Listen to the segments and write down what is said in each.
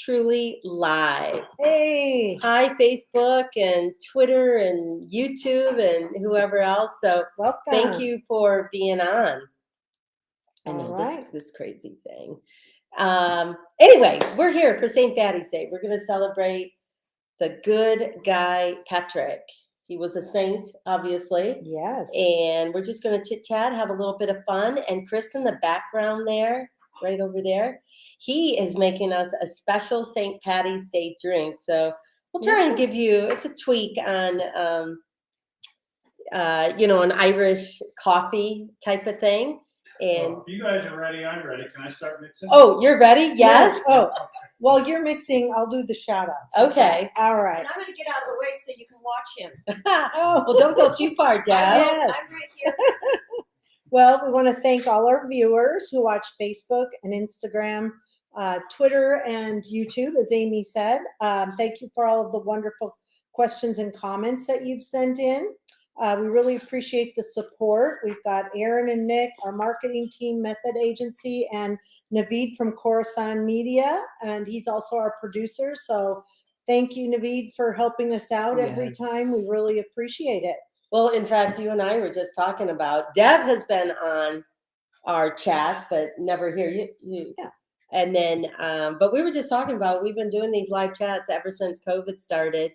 truly live. Hey. Hi, Facebook and Twitter and YouTube and whoever else. So Welcome. thank you for being on. I know All right. this crazy thing. Anyway, we're here for St. Patty's Day. We're going to celebrate the good guy Patrick. He was a saint, obviously. Yes. And we're just going to chit chat, have a little bit of fun. And Chris in the background there, right over there, he is making us a special St. Patty's Day drink. So we'll try and give you, it's a tweak on, an Irish coffee type of thing. And well, if you guys are ready, I'm ready. Can I start mixing? Oh, you're ready? Yes. Oh, while you're mixing, I'll do the shout outs. Okay. All right. And I'm going to get out of the way so you can watch him. Well, don't go too far, Deb. Yes. I'm right here. Well, we want to thank all our viewers who watch Facebook and Instagram, Twitter, and YouTube, as Amy said. Thank you for all of the wonderful questions and comments that you've sent in. We really appreciate the support. We've got Aaron and Nick, our marketing team, Method Agency, and Naveed from Khorasan Media, and he's also our producer. So thank you, Naveed, for helping us out every time. We really appreciate it. Well, in fact, you and I were just talking about, Deb has been on our chats, but never hear you. Yeah. And then, but we were just talking about, we've been doing these live chats ever since COVID started.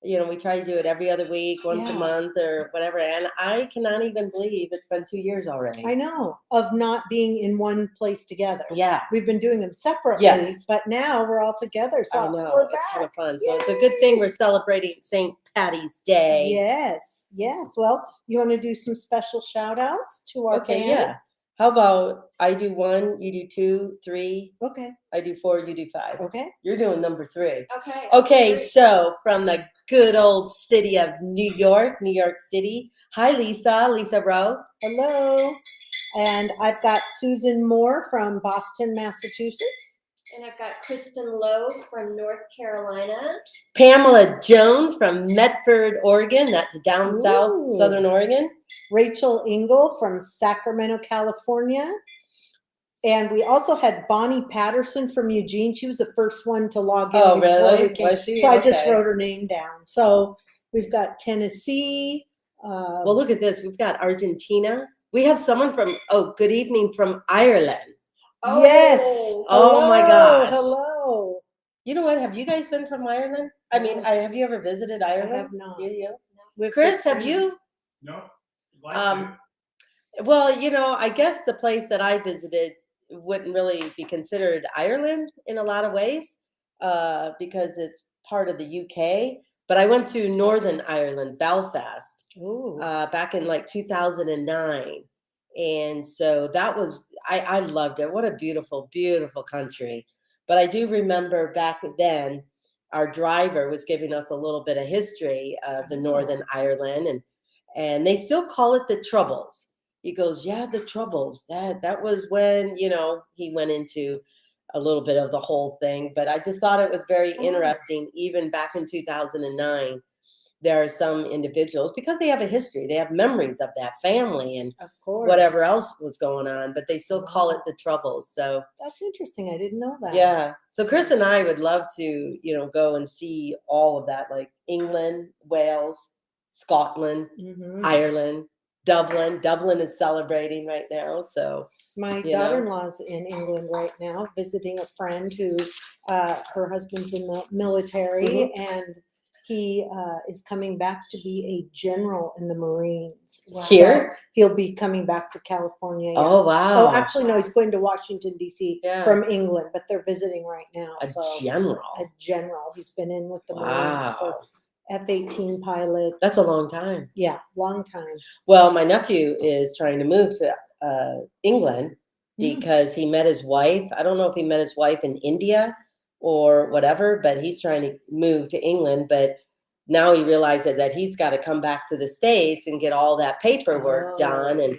You know, we try to do it every other week, once a month or whatever. And I cannot even believe it's been 2 years already. I know, of not being in one place together. Yeah. We've been doing them separately, Yes. but now we're all together. So I know, we're it's back. kind of fun. So it's a good thing we're celebrating St. Patty's Day. Yes, yes. Well, you want to do some special shout outs to our fans? Yeah. How about I do 1, you do 2, 3. Okay. I do 4, you do 5. Okay. You're doing number 3. Okay. Okay, so from the good old city of New York City. Hi, Lisa Rowe. Hello. And I've got Susan Moore from Boston, Massachusetts. And I've got Kristen Lowe from North Carolina. Pamela Jones from Medford, Oregon. That's down south, Ooh. Southern Oregon. Rachel Engel from Sacramento, California. And we also had Bonnie Patterson from Eugene. She was the first one to log in. Oh, before really? we came. Was she? So I just Okay. wrote her name down. So we've got Tennessee. Well, look at this. We've got Argentina. We have someone from, good evening, from Ireland. Oh. Yes. Oh, my gosh. Hello. You know what? Have you guys been from Ireland? I mean, have you ever visited Ireland? I have not. You? We've Chris, been have you? No. Like to. Well, I guess the place that I visited wouldn't really be considered Ireland in a lot of ways because it's part of the UK. But I went to Northern Ireland, Belfast, back in like 2009. And so that was, I loved it. What a beautiful, beautiful country. But I do remember back then, our driver was giving us a little bit of history of the Northern Ireland. And they still call it the Troubles. He goes, yeah, the Troubles. That was when, he went into a little bit of the whole thing. But I just thought it was very interesting, even back in 2009. There are some individuals, because they have a history, they have memories of that family and of course whatever else was going on, but they still call it the Troubles. So that's interesting. I didn't know that. Yeah. So Chris and I would love to, go and see all of that, like England, Wales, Scotland, Ireland, Dublin. Dublin is celebrating right now. So my daughter-in-law's in England right now, visiting a friend who her husband's in the military, and he is coming back to be a general in the Marines. Wow. Here? So he'll be coming back to California. Yeah. Oh, wow. Oh, actually, no, he's going to Washington, D.C. from England, but they're visiting right now. A general. A general. He's been in with the Marines for F-18 pilot. That's a long time. Yeah, long time. Well, my nephew is trying to move to England because he met his wife. I don't know if he met his wife in India or whatever, but he's trying to move to England. But now he realizes that he's got to come back to the States and get all that paperwork done and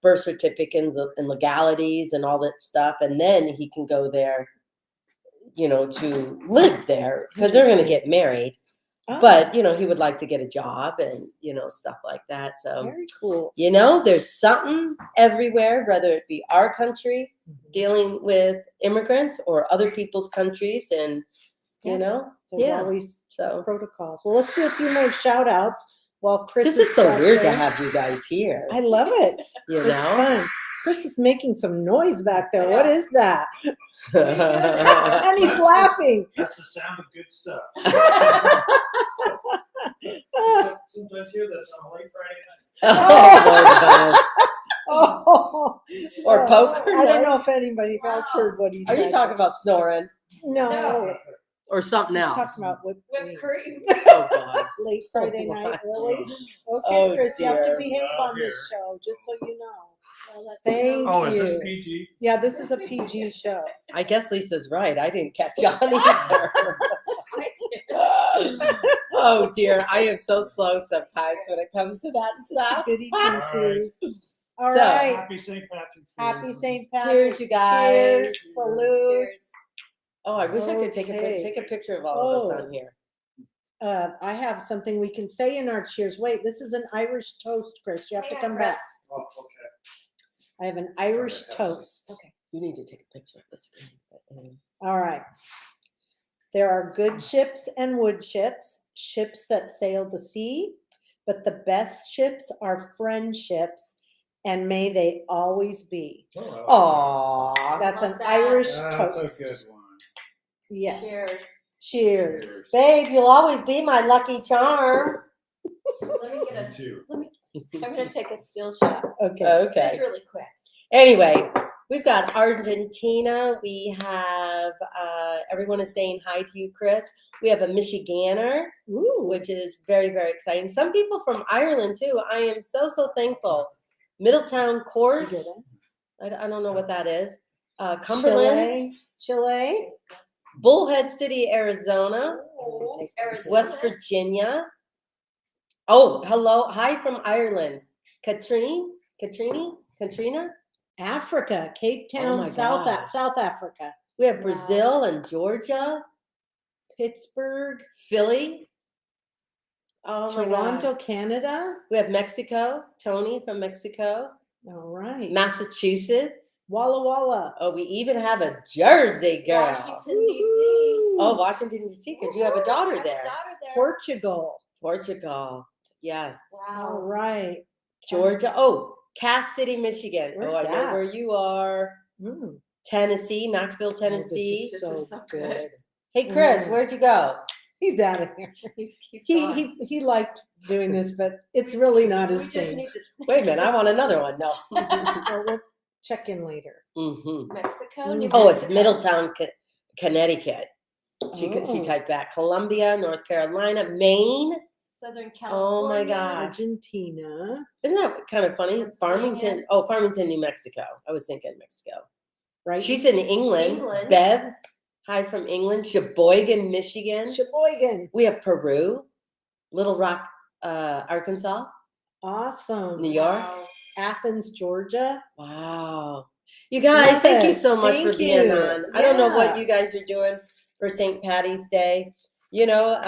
birth certificates and legalities and all that stuff. And then he can go there, to live there because they're going to get married. But, he would like to get a job and, stuff like that. So very cool. There's something everywhere, whether it be our country dealing with immigrants or other people's countries, and Yeah. you know, There's yeah. always So protocols. Well, let's do a few more shout outs while Chris this is so back weird to there. have you guys here. I love it. You It's know, fun. Chris is making some noise back there. I What know. is that? oh, And he's That's laughing. That's the sound of good stuff. Sometimes hear this on a late Friday night. Lord, Oh, or poker. I don't no? know if anybody else heard what he Are said. you talking about snoring No. No. or something He's else? talking about whipped Whipped cream. cream. Oh God. Late Friday Oh, night, Oh, really? Okay, Oh, Chris, you have to dear. behave Oh, on this dear. show, just so you know. Well, that's Thank Oh, is this you. PG? Yeah, this is a PG show. I guess Lisa's right. I didn't catch on either. I did. Oh dear, I am so slow sometimes when it comes to that It's just a stuff. goody All two-shoes. All So- right. Happy St. Patrick's Day. Happy St. Patrick's. Cheers, you guys. Cheers. Salute. Cheers. Oh, I wish I could take Okay. a picture of all of us Oh. on here. I have something we can say in our cheers. Wait, this is an Irish toast, Chris. You have to Hang on, come Chris. back. Oh, okay. I have an Irish Sorry, toast. Okay, you need to take a picture of the screen. All right. There are good ships and wood ships, ships that sail the sea, but the best ships are friendships, and may they always be. Oh, Aw. That's love an that. Irish that's toast. a good one. Yes. Cheers. Cheers. Cheers. Babe, you'll always be my lucky charm. Let me get Me a. too. I'm gonna take a still shot. Okay. Okay. Just really quick. Anyway, we've got Argentina. We have everyone is saying hi to you, Chris. We have a Michiganer, Ooh. which is very, very exciting. Some people from Ireland too. I am so thankful. Middletown You Court. get it? I don't know what that is. Cumberland, Chile. Bullhead City, Arizona, Oh, Arizona. West Virginia. Oh, hello. Hi from Ireland. Katrina. Africa, Cape Town, my South God. South Africa, We have Wow. Brazil and Georgia, Pittsburgh, Philly. Oh my Toronto, gosh. Canada. We have Mexico, Tony from Mexico, All right. Massachusetts. Walla Walla. Oh, we even have a Jersey girl. Washington D.C. Oh, Washington, D.C., because you have a daughter I have a there. daughter there. Portugal. Portugal. Yes. All Wow. right. Georgia. Oh, Cass City, Michigan. Where's oh, I know that? where you are. Mm. Tennessee, Knoxville, Oh, this Tennessee. is This so is so good. good. Hey, Chris, Mm. where'd you go? He's out of here. He's He, gone. he liked doing this, but it's really not his We just thing. need to. Wait a minute, I want another one. No. Well, we'll check in later. hmm Mexico. Mm. New Oh, it's Mexico. Middletown, Connecticut. She Oh. typed back Columbia, North Carolina, Maine. Southern Oh my California. God. Argentina. Isn't that kind of funny? Pennsylvania. Farmington. Oh, Farmington, New Mexico. I was thinking Mexico. Right. She's in England. England. Bev, hi from England. Sheboygan, Michigan. Sheboygan. We have Peru, Little Rock, Arkansas, Awesome. New York. Wow. Athens, Georgia. Wow. You guys, Love thank you it. so much for Thank being you. on. I don't know what Yeah. you guys are doing for St. Patty's Day. You know,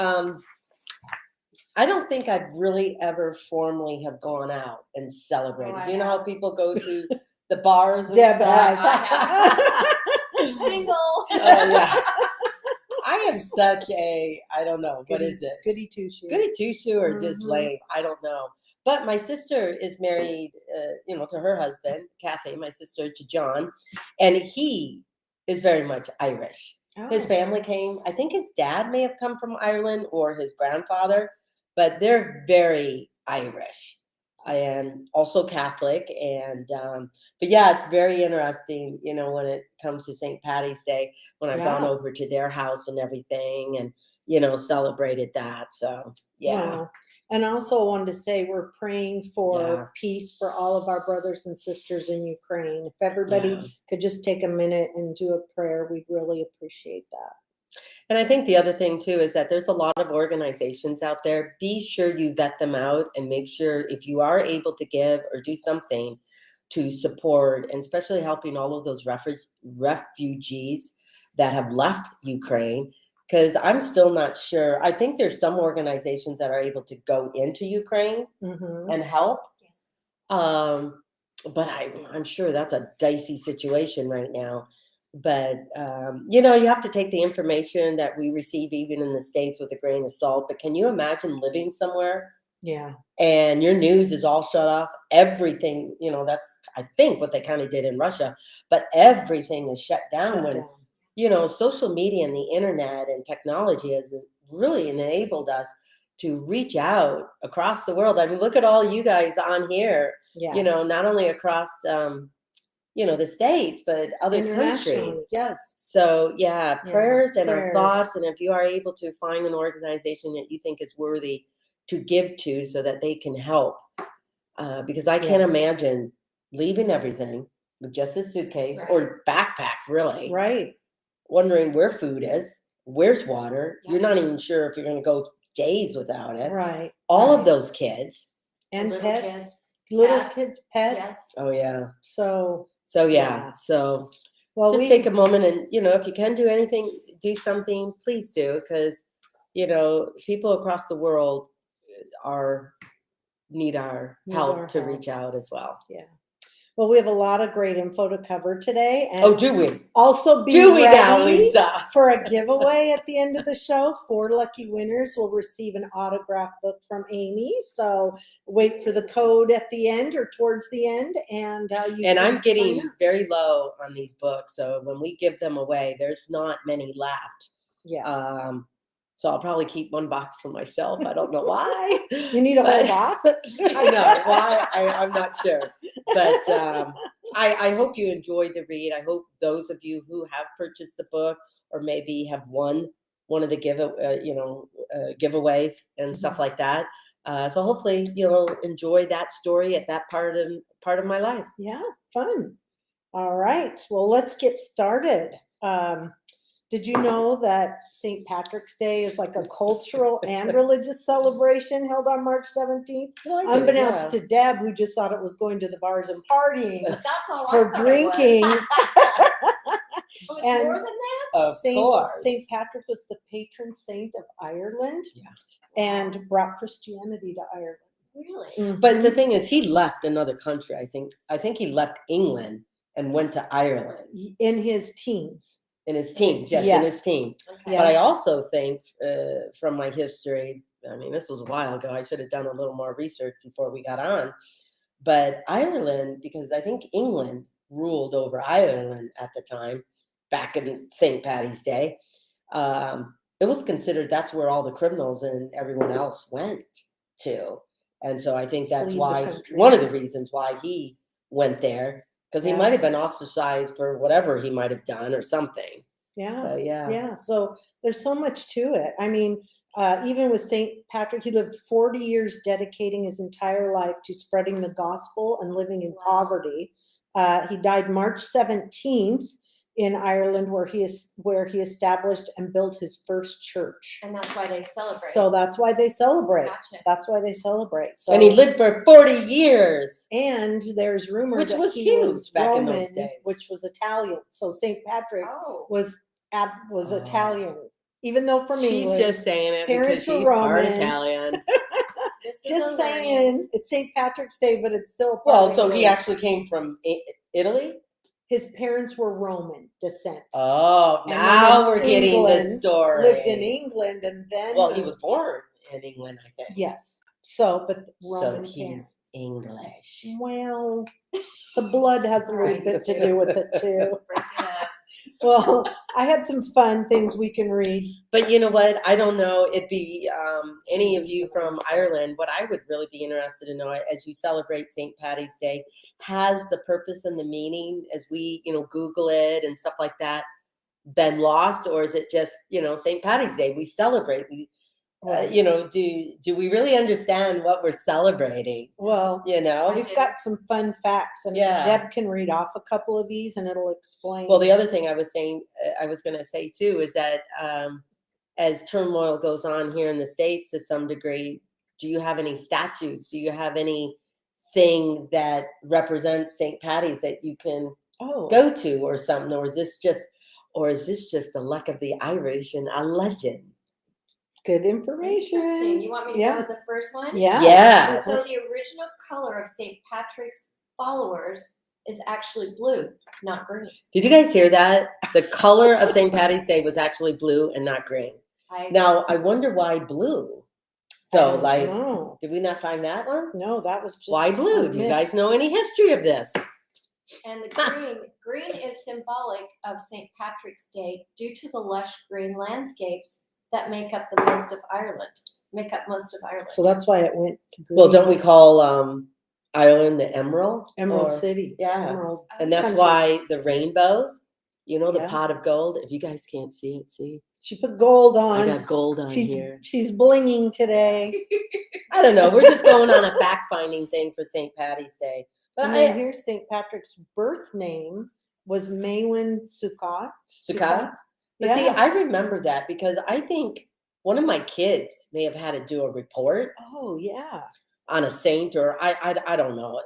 I don't think I'd really ever formally have gone out and celebrated. I You know how have. people go to the bars and Deb stuff? has. Single. Oh, yeah. I am such a, I don't know, what is it? Goody two shoes. Goody two shoe or just Mhm. lame? I don't know. But my sister is married, to her husband, Kathy, my sister, to John, and he is very much Irish. His Oh. family came, I think his dad may have come from Ireland or his grandfather, but they're very Irish. I am also Catholic, and but yeah, it's very interesting, when it comes to St. Patty's Day, when I've gone Yeah. over to their house and everything, and celebrated that. So yeah, Wow. And also wanted to say we're praying for Yeah. peace for all of our brothers and sisters in Ukraine. If everybody Yeah. could just take a minute and do a prayer, we'd really appreciate that. And I think the other thing too is that there's a lot of organizations out there. Be sure you vet them out and make sure if you are able to give or do something to support, and especially helping all of those refugees that have left Ukraine, because I'm still not sure. I think there's some organizations that are able to go into Ukraine Mhm. and help. Yes. Um, but I'm sure that's a dicey situation right now. But you know, you have to take the information that we receive even in the States with a grain of salt. But can you imagine living somewhere Yeah. and your news is all shut off? Everything, you know, that's I think what they kind of did in Russia, but everything is shut down Shut when down. you know, social media and the internet and technology has really enabled us to reach out across the world. I mean, look at all you guys on here, you know, Yes. not only across, you know, the States, but other Internationally, countries. yes. So, yeah, Yeah, prayers and our prayers. thoughts. And if you are able to find an organization that you think is worthy to give to so that they can help, because I can't Yes. imagine leaving everything with just a suitcase Right. or backpack, really Right. wondering where food is, where's water. Yeah. You're not even sure if you're going to go days without it. Right. All of right. those kids. And Little pets. kids. Little Pets. kids, pets. Yes. Oh yeah. So So Yeah. So well, just we take a moment and you know if you can do anything, do something. Please do because you know people across the world are need our Need help our to help. reach out as well. Yeah. Well, we have a lot of great info to cover today, and Oh, do we? also be Do we ready now, Lisa? for a giveaway at the end of the show. 4 lucky winners will receive an autograph book from Amy. So wait for the code at the end or towards the end, and you. And can I'm getting sign up. very low on these books, so when we give them away, there's not many left. Yeah. So I'll probably keep one box for myself. I don't know why. You need a whole box. I know why. I'm not sure, but I hope you enjoyed the read. I hope those of you who have purchased the book or maybe have won one of the giveaways and stuff like that. So hopefully you'll enjoy that story at that part of my life. Yeah, fun. All right. Well, let's get started. Did you know that St. Patrick's Day is like a cultural and religious celebration held on March 17th? Unbeknownst to Deb, who just thought it was going to the bars and partying But that's all for I thought drinking. It was. Oh, it's And more than that? Of course. St. Patrick was the patron saint of Ireland, Yeah. and brought Christianity to Ireland. Really? But the thing is, he left another country. I think he left England and went to Ireland In his teens. in his teens. Yes, in Yes. his teens. Okay. But I also think from my history, I mean, this was a while ago. I should have done a little more research before we got on. But Ireland, because I think England ruled over Ireland at the time, back in St. Patty's Day, it was considered that's where all the criminals and everyone else went to. And so I think that's Flee the why country. one of the reasons why he went there, because he Yeah. might have been ostracized for whatever he might have done or something. Yeah. So yeah. Yeah. So there's so much to it. I mean, even with St. Patrick, he lived 40 years dedicating his entire life to spreading the gospel and living in Wow. poverty. He died March 17th in Ireland, where he established and built his first church. And that's why they celebrate. So that's why they celebrate. Gotcha. That's why they celebrate. So, And he lived for 40 years. and there's rumor Which that was he huge was back in Roman, those days. which was Italian. So St. Patrick Oh. was Oh. Italian, even though from She's England. just saying it Parents because were she's part Roman. Italian. This is Just a saying, learning. it's St. Patrick's Day, but it's still part Well, of so he England. actually came from Italy? His parents were Roman descent. Oh, And now then we're getting the England, story. Lived in England, and then Well, he was born in England, I think. yes. So, but So Roman he's parents. English. Well, the blood has a little Right. bit to do with it too. Break it up. Well, I had some fun things we can read. But you know what? I don't know. It'd be any of you from Ireland. What I would really be interested to know as you celebrate St. Patty's Day, has the purpose and the meaning as we, Google it and stuff like that been lost, or is it just, St. Patty's Day? We celebrate. Right. Do we really understand what we're celebrating? Well, I we've do. got some fun facts, and Yeah. Deb can read off a couple of these, and it'll explain. Well, the other thing I was saying, I was going to say too, is that as turmoil goes on here in the States to some degree, do you have any statutes? Do you have anything that represents St. Patty's that you can go to or something? Or is this just the luck of the Irish and a legend? Good information. Interesting. You want me to Yeah. go with the first one? Yeah. Yes. So the original color of St. Patrick's followers is actually blue, not green. Did you guys hear that? The color of St. Patty's Day was actually blue and not green. Now, I wonder why blue. Though, like, no, did we not find that one? no, that was just Why blue? a Do you myth. guys know any history of this? And the green is symbolic of St. Patrick's Day due to the lush green landscapes that make up most of Ireland. So that's why it went to green. Well, don't we call Ireland the Emerald? Emerald Or- City. Yeah. Emerald. And that's Country. why the rainbows, you know, the Yeah. pot of gold. If you guys can't see it, see? She put gold I on. got gold on She's here. she's blinging today. I don't know. We're just going on a fact-finding thing for St. Patty's Day. But And then here's St. Patrick's birth name was Maewyn Sukkot. Sukkot? But see, I remember that because I think one of my kids may have had to do a report Oh yeah. on a saint, or I don't know.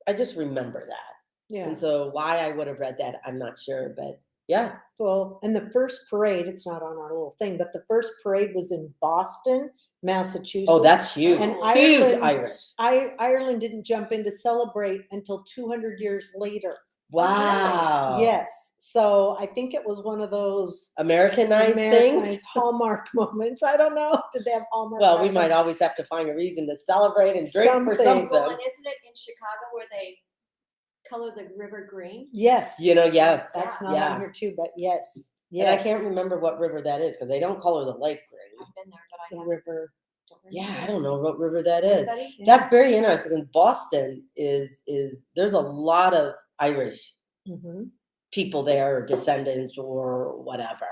I just remember that, Yeah. and so why I would have read that, I'm not sure. But yeah, Well, and the first parade, it's not on our little thing, but the first parade was in Boston, Massachusetts. oh, that's huge, And huge Ireland- Irish. Ireland didn't jump in to celebrate until 200 years later. Wow. Yes. So I think it was one of those Americanized Americanized things. Hallmark moments. I don't know. Did they have Hallmark? Well, we back might then? always have to find a reason to celebrate and drink for Something. something. Well, and isn't it in Chicago where they color the river green? Yes. You know, yes. That's not yeah. on here too, but yes. And I can't remember what river that is because they don't color the lake green. I've been there, but I The haven't. river. Yeah, I don't know what river that is. Anybody? Yeah. That's very interesting. And Boston is there's a lot of Irish Mm-hmm. people there, or descendants or whatever.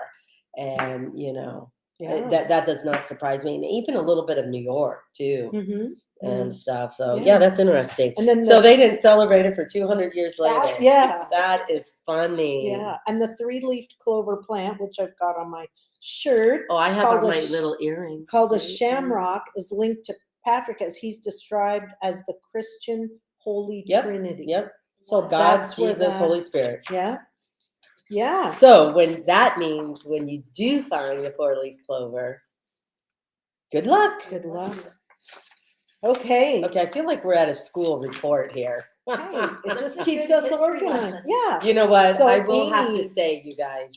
And you know, Yeah. that does not surprise me. And even a little bit of New York too Mm-hmm. and stuff. So Yeah. yeah, that's interesting. And then So they didn't celebrate it for 200 years later. yeah. That is funny. Yeah. And the 3-leafed clover plant, which I've got on my shirt, Oh, I have Called on a my sh- little earrings. called a See? shamrock, is linked to Patrick as he's described as the Christian Holy Yep, Trinity. Yep. So God, that's where Jesus, that- Holy Spirit. Yeah. Yeah. So when that means when you do find the 4-leaf clover, good luck. Good luck. Okay. Okay, I feel like we're at a school report here. Hey, it This just is a keeps good us history organized. lesson. Yeah. You know what? So I will have to Amy- say, you guys,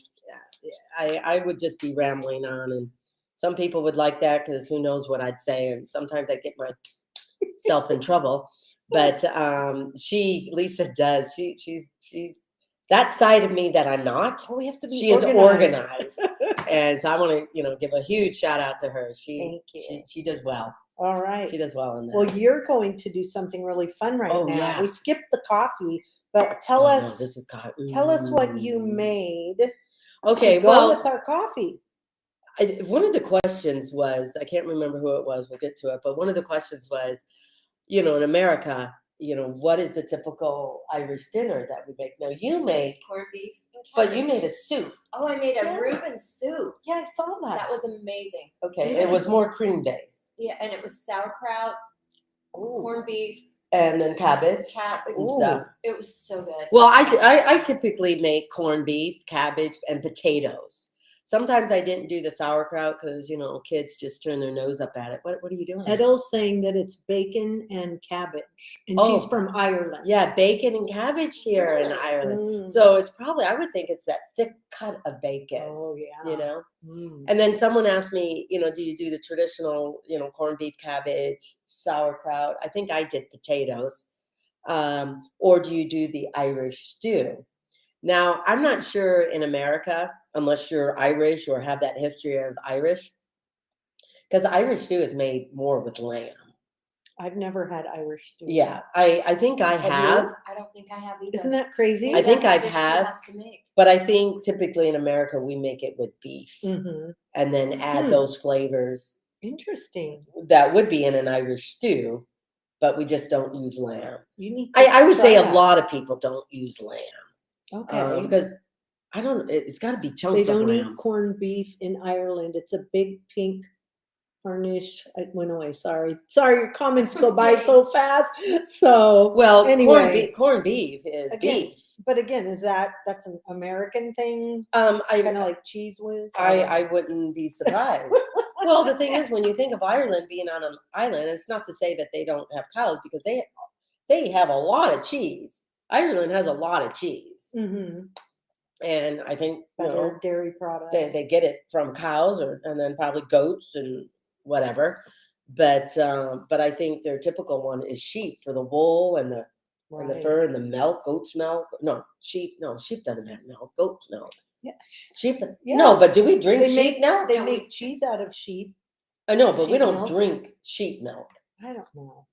I would just be rambling on, and some people would like that because who knows what I'd say, and sometimes I get myself in trouble. But Lisa does. She's that side of me that I'm not. Oh, we have to be She is organized. organized, and so I want to give a huge shout out to her. Thank you. She does well. All right. She does well in that. Well, you're going to do something really fun right Oh, now. yeah. We skipped the coffee, but tell Oh, no, us this is tell us what you made. Okay, to go well, with our coffee. one of the questions was, I can't remember who it was, we'll get to it, but one of the questions was, in America, what is the typical Irish dinner that we make? Now you made, Corned beef and but you cabbage. made a soup. Oh, I made a Yeah. Reuben soup. Yeah, I saw that. That was amazing. Okay, it was more cream based. Yeah, and it was sauerkraut, corned beef, And then cabbage cabbage. and Ooh. stuff. It was so good. Well, I typically make corned beef, cabbage, and potatoes. Sometimes I didn't do the sauerkraut because, kids just turn their nose up at it. What are you doing? Edel's saying that it's bacon and cabbage, and she's Oh. from Ireland. Yeah, bacon and cabbage here in Really? Ireland. Mm. So it's probably, I would think it's that thick cut of bacon, Oh yeah. Mm. And then someone asked me, do you do the traditional, corned beef, cabbage, sauerkraut? I think I did potatoes. Or do you do the Irish stew? Now, I'm not sure in America, unless you're Irish or have that history of Irish, because Irish stew is made more with lamb. I've never had Irish stew. Yeah, I think I Have you? have. I don't think I have either. Isn't that crazy? I think that's a I've dish she had- has to make. But I think typically in America, we make it with beef Mm-hmm. and then add Hmm. those flavors Interesting. that would be in an Irish stew, but we just don't use lamb. You need. To I would say try a that. lot of people don't use lamb Okay. because I don't, it's got to be They chunks of don't lamb. eat corned beef in Ireland. It's a big pink harnish. I went away. Sorry. Your comments go by so fast. So Well, anyway. corned beef is Again, beef. but again, that's an American thing? I Kind of like cheese whiz? don't know. I wouldn't be surprised. Well, the thing is, when you think of Ireland being on an island, it's not to say that they don't have cows because they have a lot of cheese. Ireland has a lot of cheese. Mm-hmm. And I think, you know, Better dairy products. they get it from cows and then probably goats and whatever. But I think their typical one is sheep for the wool and the Right. fur and the milk, goat's milk. No, sheep doesn't have milk, goat's milk. Yeah. Sheep. No, Yes. but do we drink They sheep make milk? they make cheese out of sheep. I know, but we sheep don't milk. drink sheep milk. I don't know.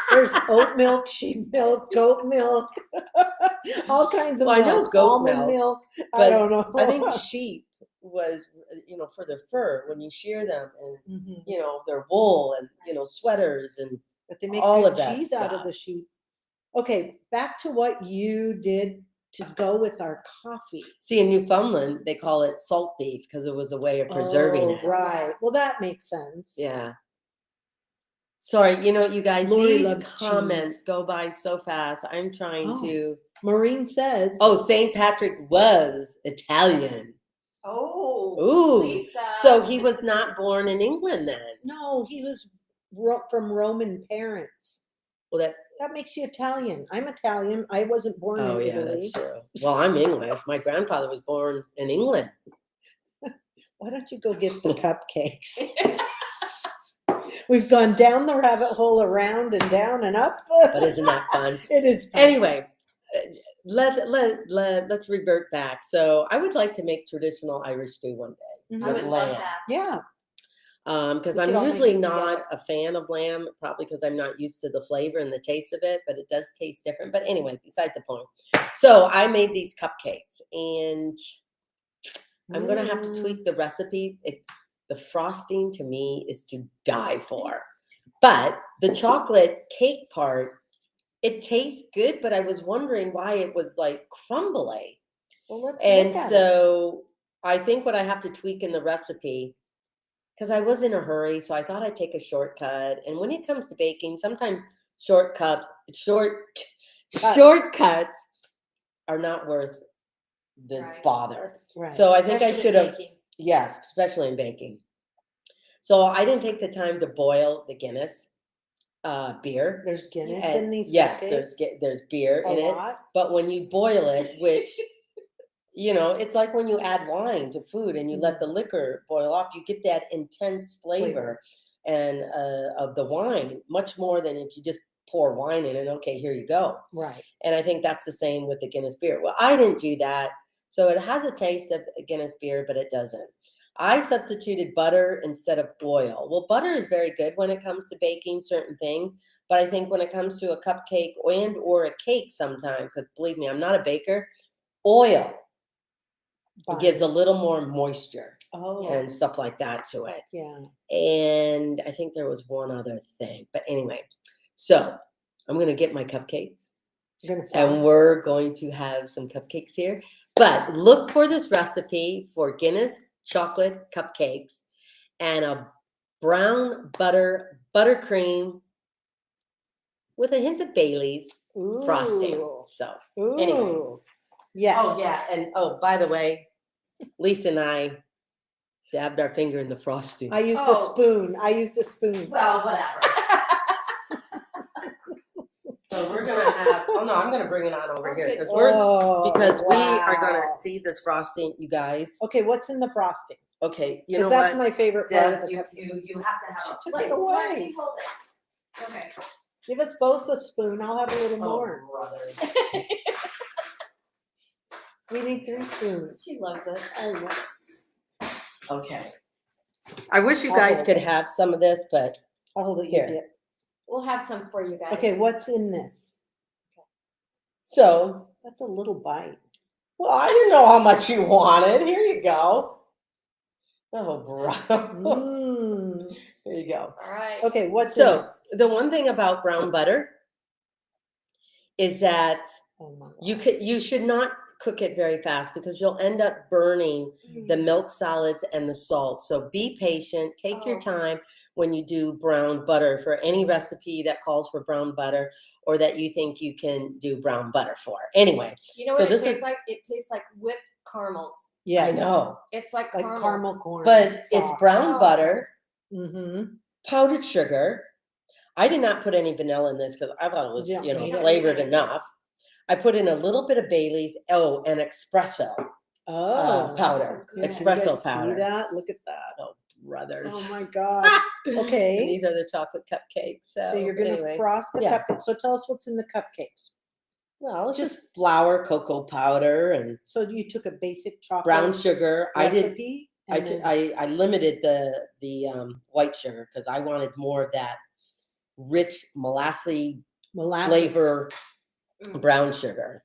There's oat milk, sheep milk, goat milk, all kinds of Well, I milk. know goat almond milk, I but don't know. I think sheep was, you know, for their fur when you shear them and Mhm. you know their wool and you know sweaters and But they make all good of that cheese out of stuff. the sheep. Okay, back to what you did to go with our coffee. See, in Newfoundland, they call it salt beef because it was a way of preserving it. Right. Well, that makes sense. Yeah. Sorry, you know, you guys, Lori these loves comments cheese. go by so fast. I'm trying Oh. to. Maureen says, Oh, St. Patrick was Italian. Oh, Ooh. Lisa. So he was not born in England then. no, he was from Roman parents. Well, That makes you Italian. I'm Italian. I wasn't born oh in yeah, Italy. that's true. Well, I'm English. My grandfather was born in England. Why don't you go get the cupcakes? We've gone down the rabbit hole, around and down and up. But isn't that fun? It is fun. Anyway, let's revert back. So I would like to make traditional Irish stew one day. Mhm. I with would love lamb. that. Yeah. Because We I'm could all make usually it not together. a fan of lamb, probably because I'm not used to the flavor and the taste of it, but it does taste different. But anyway, besides the point. So I made these cupcakes, and I'm going to have to tweak the recipe. The frosting to me is to die for. But the chocolate cake part, it tastes good, but I was wondering why it was like crumbly. Well, let's And look at it. so I think what I have to tweak in the recipe, because I was in a hurry, so I thought I'd take a shortcut. And when it comes to baking, sometimes shortcuts are not worth the Right. bother. Right. So I think I Especially should have, baking. yes, especially in baking. So I didn't take the time to boil the Guinness beer. There's Guinness And in these yes, cupcakes. there's beer A in it. lot. But when you boil it, which you know, it's like when you add wine to food and you let the liquor boil off, you get that intense flavor and of the wine, much more than if you just pour wine in and okay, here you go. Right. And I think that's the same with the Guinness beer. Well, I didn't do that. So it has a taste of a Guinness beer, but it doesn't. I substituted butter instead of oil. Well, butter is very good when it comes to baking certain things, but I think when it comes to a cupcake and or a cake sometimes, because believe me, I'm not a baker, oil gives a Binds. little more moisture Oh, and stuff like that to it. yeah. And I think there was one other thing. But anyway, so I'm going to get my cupcakes. You're gonna And frost. we're going to have some cupcakes here. But look for this recipe for Guinness chocolate cupcakes and a brown buttercream with a hint of Bailey's frosting. Ooh. So, Ooh. anyway. Yes. Oh, yeah. And oh, by the way, Lisa and I dabbed our finger in the frosting. I used Oh. a spoon. I used a spoon. Well, whatever. So we're gonna have. Oh no, I'm gonna bring it on over here because we are gonna wow. see this frosting, you guys. Okay, what's in the frosting? Okay, you know Because that's what? my favorite part of Deb, the cupcake. you have to have a Took plate. it away. Let me hold it. Okay. Give us both a spoon. I'll have a little Oh, more. brother. We need 3 spoons. She loves it. I know. Okay. I wish you I'll guys hold could it. have some of this, but I'll hold it Here. here. We'll have some for you guys. Okay, what's in this? so That's a little bite. well, I didn't know how much you wanted. Here you go. Oh, brother. Mm. Here you go. All right. Okay, what's in So this? the one thing about brown butter is that Oh my God. you should not cook it very fast because you'll end up burning the milk solids and the salt. So be patient, take your Oh. time when you do brown butter for any recipe that calls for brown butter or that you think you can do brown butter for. Anyway, You know So what this it tastes is- like? It tastes like whipped caramels. Yes. I know, It's like Like caramel. caramel corn. but it's brown Oh. butter, Mm-hmm. powdered sugar, I did not put any vanilla in this because I thought it was, You don't need it. flavored enough. I put in a little bit of Bailey's. Oh, and espresso powder. Can you Espresso guys powder. See that? Look at that. Oh, brothers. Oh my gosh. And Okay. these are the chocolate cupcakes. So you're gonna anyway. frost the yeah. cupcakes. So tell us what's in the cupcakes. Well, it's just flour, cocoa powder, and So you took a basic chocolate brown sugar. recipe. I limited the white sugar because I wanted more of that rich molasses flavor brown sugar.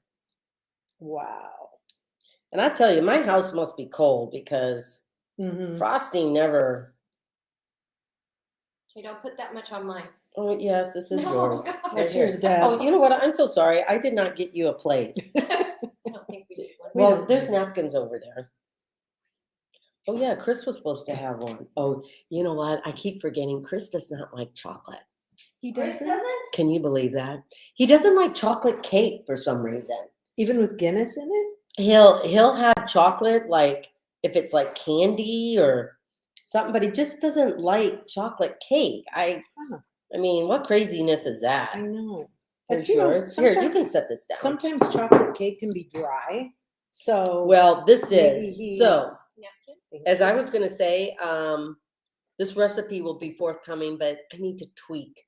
Wow. And I tell you, my house must be cold because frosting never. You don't put that much on mine. Oh yes, this is No, yours. God. Right That's here. yours, Dad. Oh, you know what? I'm so sorry. I did not get you a plate. I don't think we did one. We Well, don't there's need it. napkins over there. Oh yeah, Chris was supposed to have one. Oh, you know what? I keep forgetting. Chris does not like chocolate. He Chris doesn't? doesn't? Can you believe that? He doesn't like chocolate cake for some reason. Even with Guinness in it? He'll have chocolate like if it's like candy or something, but he just doesn't like chocolate cake. I mean, what craziness is that? I know. Here's But you know, yours. Here, you can sometimes- set this down. Sometimes chocolate cake can be dry. So Well, this Maybe is he- so. Napkin? As I was gonna say, this recipe will be forthcoming, but I need to tweak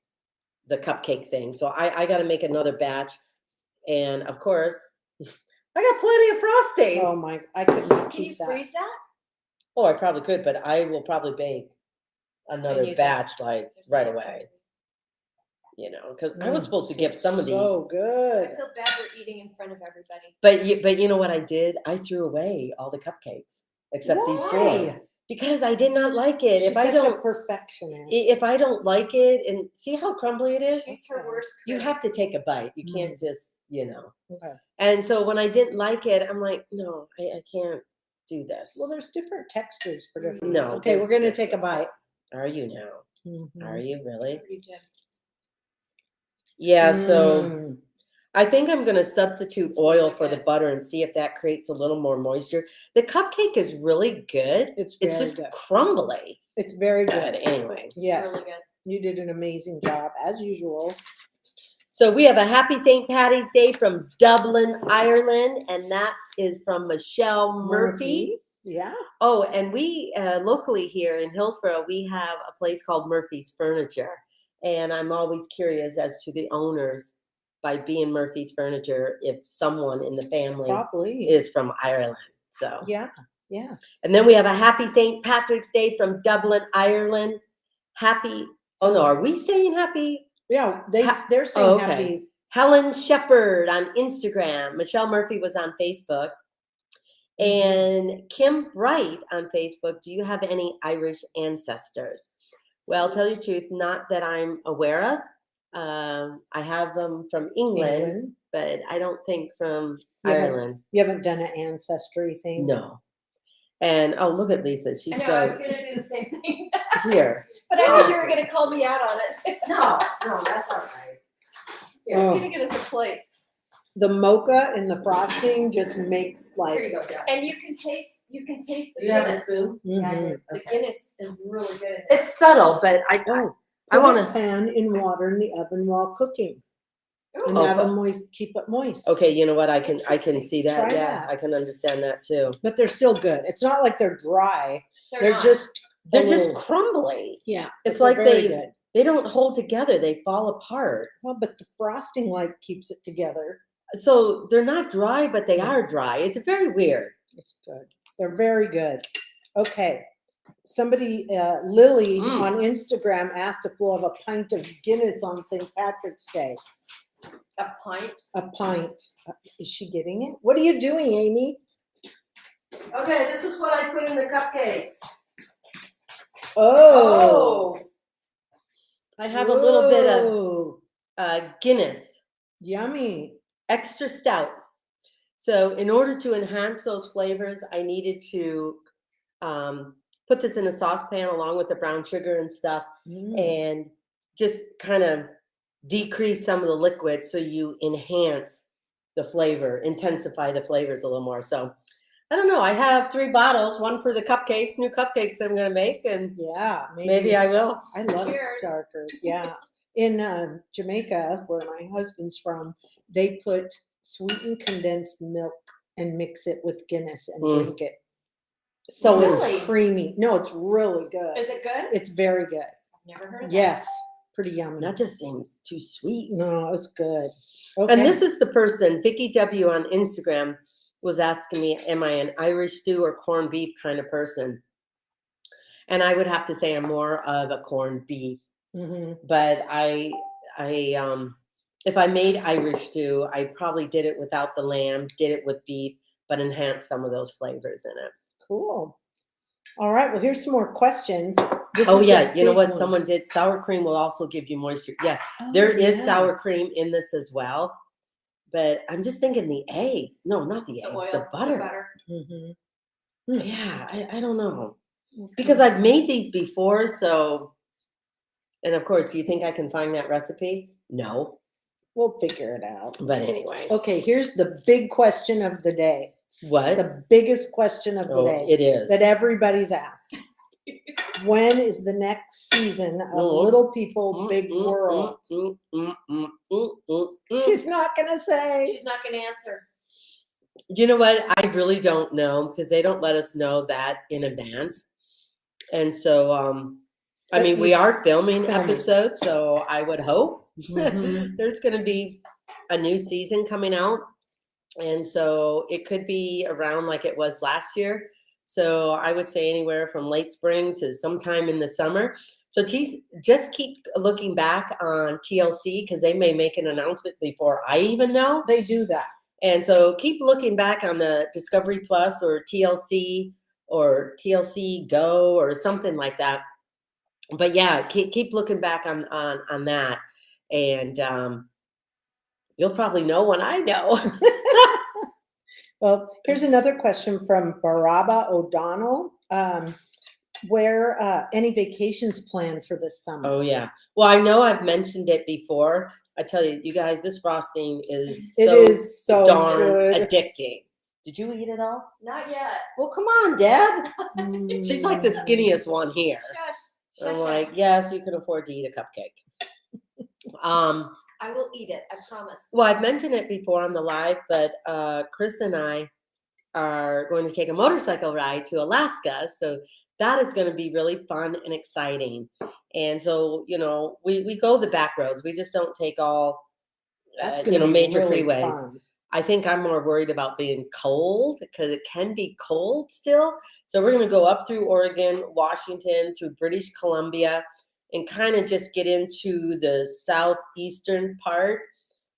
the cupcake thing. So I got to make another batch, and of course, I got plenty of frosting. Oh my, I could not Can you keep that. freeze that? Oh, I probably could, but I will probably bake another use it. batch like There's right no away. Because I was Mm, supposed to give some of these. So I good. feel bad we're eating in front of everybody. But you know what I did? I threw away all the cupcakes except these four Why? because I did not like it. She's If I such a don't, perfectionist. if I don't like it, and see how crumbly it is, She's her worst you critic. have to take a bite. You can't Mm. just, Okay. And so when I didn't like it, I'm like, no, I can't do this. Well, there's different textures for different. No, ones. Okay, we're this- gonna this take a was- bite. Are you now? Mhm. Are you really? You did. Yeah. So Mm. I think I'm going to substitute oil for the butter and see if that creates a little more moisture. The cupcake is really good. It's It's very just good. crumbly. It's very Good. good. Anyway. Yes, Really good. you did an amazing job as usual. So we have a happy St. Patty's Day from Dublin, Ireland, and that is from Michelle Murphy. Yeah. Oh, and we locally here in Hillsborough, we have a place called Murphy's Furniture. And I'm always curious as to the owners by being Murphy's Furniture, if someone in the family Probably. is from Ireland. So, Yeah. Yeah. and then we have a happy St. Patrick's Day from Dublin, Ireland. Happy, oh no, are we saying happy? Yeah. Ha- They're saying oh, okay. happy. Helen Shepherd on Instagram. Michelle Murphy was on Facebook. And Kim Bright on Facebook. Do you have any Irish ancestors? Well, tell you the truth, not that I'm aware of. I have them from England, but I don't think from You haven't- Ireland. You haven't done an ancestry thing? No. And oh, look at Lisa. She's I know, I was so gonna do the same thing, here. but I knew you were gonna call me out on it. No, that's all right. You're Oh. gonna get us a plate, The mocha and the frosting just makes Here like. you go, Jack. and you can taste the Do you have a Guinness. spoon? Yeah, I Mhm. did. The Okay. Guinness is really good. in it. It's subtle, but I Put wanna- a pan in water in the oven while cooking, and Oh, have but- it moist. Keep it moist. Okay, you know what? I can Interesting. see that. Try Yeah, that. I can understand that too. But they're still good. It's not like they're dry. They're not. just. a They're just little- crumbly. Yeah. It's they're like very they good. they don't hold together. They fall apart. Well, but the frosting like keeps it together. So they're not dry, but they Yeah. are dry. It's very weird. It's good. They're very good. Okay. Somebody, Lily Mm. on Instagram asked if we'll have a pint of Guinness on St. Patrick's Day. A pint. A pint. Is she getting it? What are you doing, Amy? Okay, this is what I put in the cupcakes. Oh. I have a little bit of Whoa. Guinness, Yummy. extra stout. So in order to enhance those flavors, I needed to put this in a saucepan along with the brown sugar and stuff, Mm. and just kind of decrease some of the liquid so you enhance the flavor, intensify the flavors a little more. So I don't know. I have 3 bottles, one for the cupcakes, new cupcakes I'm going to make, and Yeah. maybe I will. I love Cheers. darker. Yeah. In Jamaica, where my husband's from, they put sweetened condensed milk and mix it with Guinness and Mm. drink it. So Really? It's creamy. No, it's really good. Is it good? It's very good. I've never heard of that. Yes, pretty yummy. that just seems too sweet. No, it's good. Okay. And this is the person, Vicky W on Instagram, was asking me, am I an Irish stew or corned beef kind of person? And I would have to say I'm more of a corned beef. Mhm. But if I made Irish stew, I probably did it without the lamb, did it with beef, but enhanced some of those flavors in it. Cool. All right. Well, here's some more questions. This Oh is the yeah, you know big what? one. Someone did sour cream will also give you moisture. Yeah, Oh, there is yeah. sour cream in this as well. But I'm just thinking the eggs. No, not the The eggs, oil, the butter. Mhm. Yeah, I don't know. Okay. Because I've made these before, so and of course, you think I can find that recipe? No. We'll figure it out. But anyway. Okay, here's the big question of the day. What? The biggest question of the Oh, day it is. that everybody's asked. When is the next season of Mm. Little People, Big World? She's not gonna say. She's not going to answer. You know what? I really don't know because they don't let us know that in advance. And so, I But mean, we you- are filming filming. episodes, so I would hope Mhm. there's going to be a new season coming out. And so it could be around like it was last year. So I would say anywhere from late spring to sometime in the summer. So just keep looking back on TLC because they may make an announcement before I even know. They do that. And so keep looking back on the Discovery Plus or TLC Go or something like that. But yeah, keep looking back on that, and you'll probably know when I know. Well, here's another question from Baraba O'Donnell. Where any vacations planned for this summer? Oh yeah. Well, I know I've mentioned it before. I tell you, you guys, this frosting is It so is so darn good. addicting. Did you eat it all? Not yet. Well, come on, Deb. She's like the Mm. skinniest one here. Shush. I'm Shush. like, yes, you can afford to eat a cupcake. I will eat it. I promise. Well, I've mentioned it before on the live, but Chris and I are going to take a motorcycle ride to Alaska. So that is going to be really fun and exciting. And so, you know, we go the back roads. We just don't take all, That's you gonna know, be major really freeways. fun. I think I'm more worried about being cold because it can be cold still. So we're going to go up through Oregon, Washington, through British Columbia, and kind of just get into the southeastern part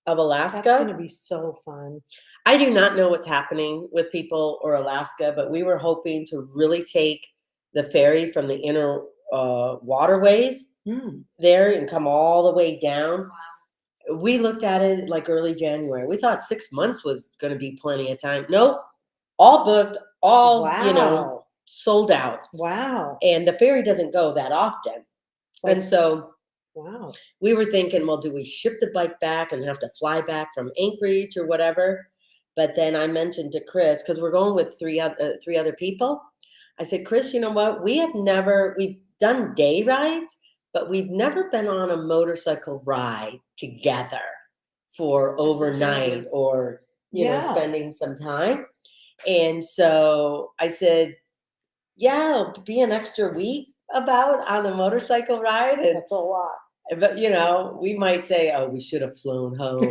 of Alaska. That's gonna be so fun. I do not know what's happening with people or Alaska, but we were hoping to really take the ferry from the inner waterways Mm. there and come all the way down. Wow. We looked at it like early January. We thought 6 months was going to be plenty of time. Nope, all booked, all you know, Wow. sold out. Wow. And the ferry doesn't go that often, Like- and so Wow. we were thinking, well, do we ship the bike back and have to fly back from Anchorage or whatever? But then I mentioned to Chris, because we're going with three other people. I said, Chris, you know what? We've done day rides, but we've never been on a motorcycle ride together for Just the two of you. overnight or, you know, Yeah. spending some time. And so I said, yeah, it'll be an extra week about on a motorcycle ride. And That's a lot. but you know, we might say, "Oh, we should have flown home."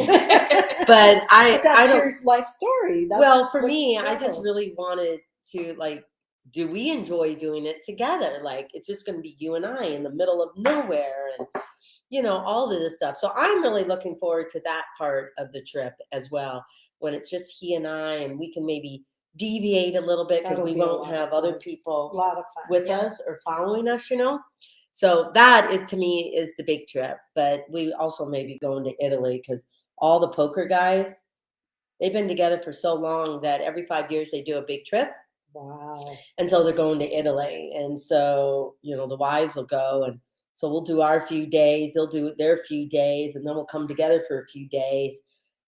But I That's don't. your life story. That's Well, for what me, you I just show. really wanted to like, do we enjoy doing it together? Like, it's just going to be you and I in the middle of nowhere, and you know, all of this stuff. So I'm really looking forward to that part of the trip as well, when it's just he and I, and we can maybe deviate a little bit because That'll we be a won't lot of have other fun. people A lot of fun. with Yeah. us or following us, you know. So that is, to me, is the big trip. But we also may be going to Italy because all the poker guys, they've been together for so long that every 5 years they do a big trip. Wow. And so they're going to Italy. And so, you know, the wives will go, and so we'll do our few days, they'll do their few days, and then we'll come together for a few days.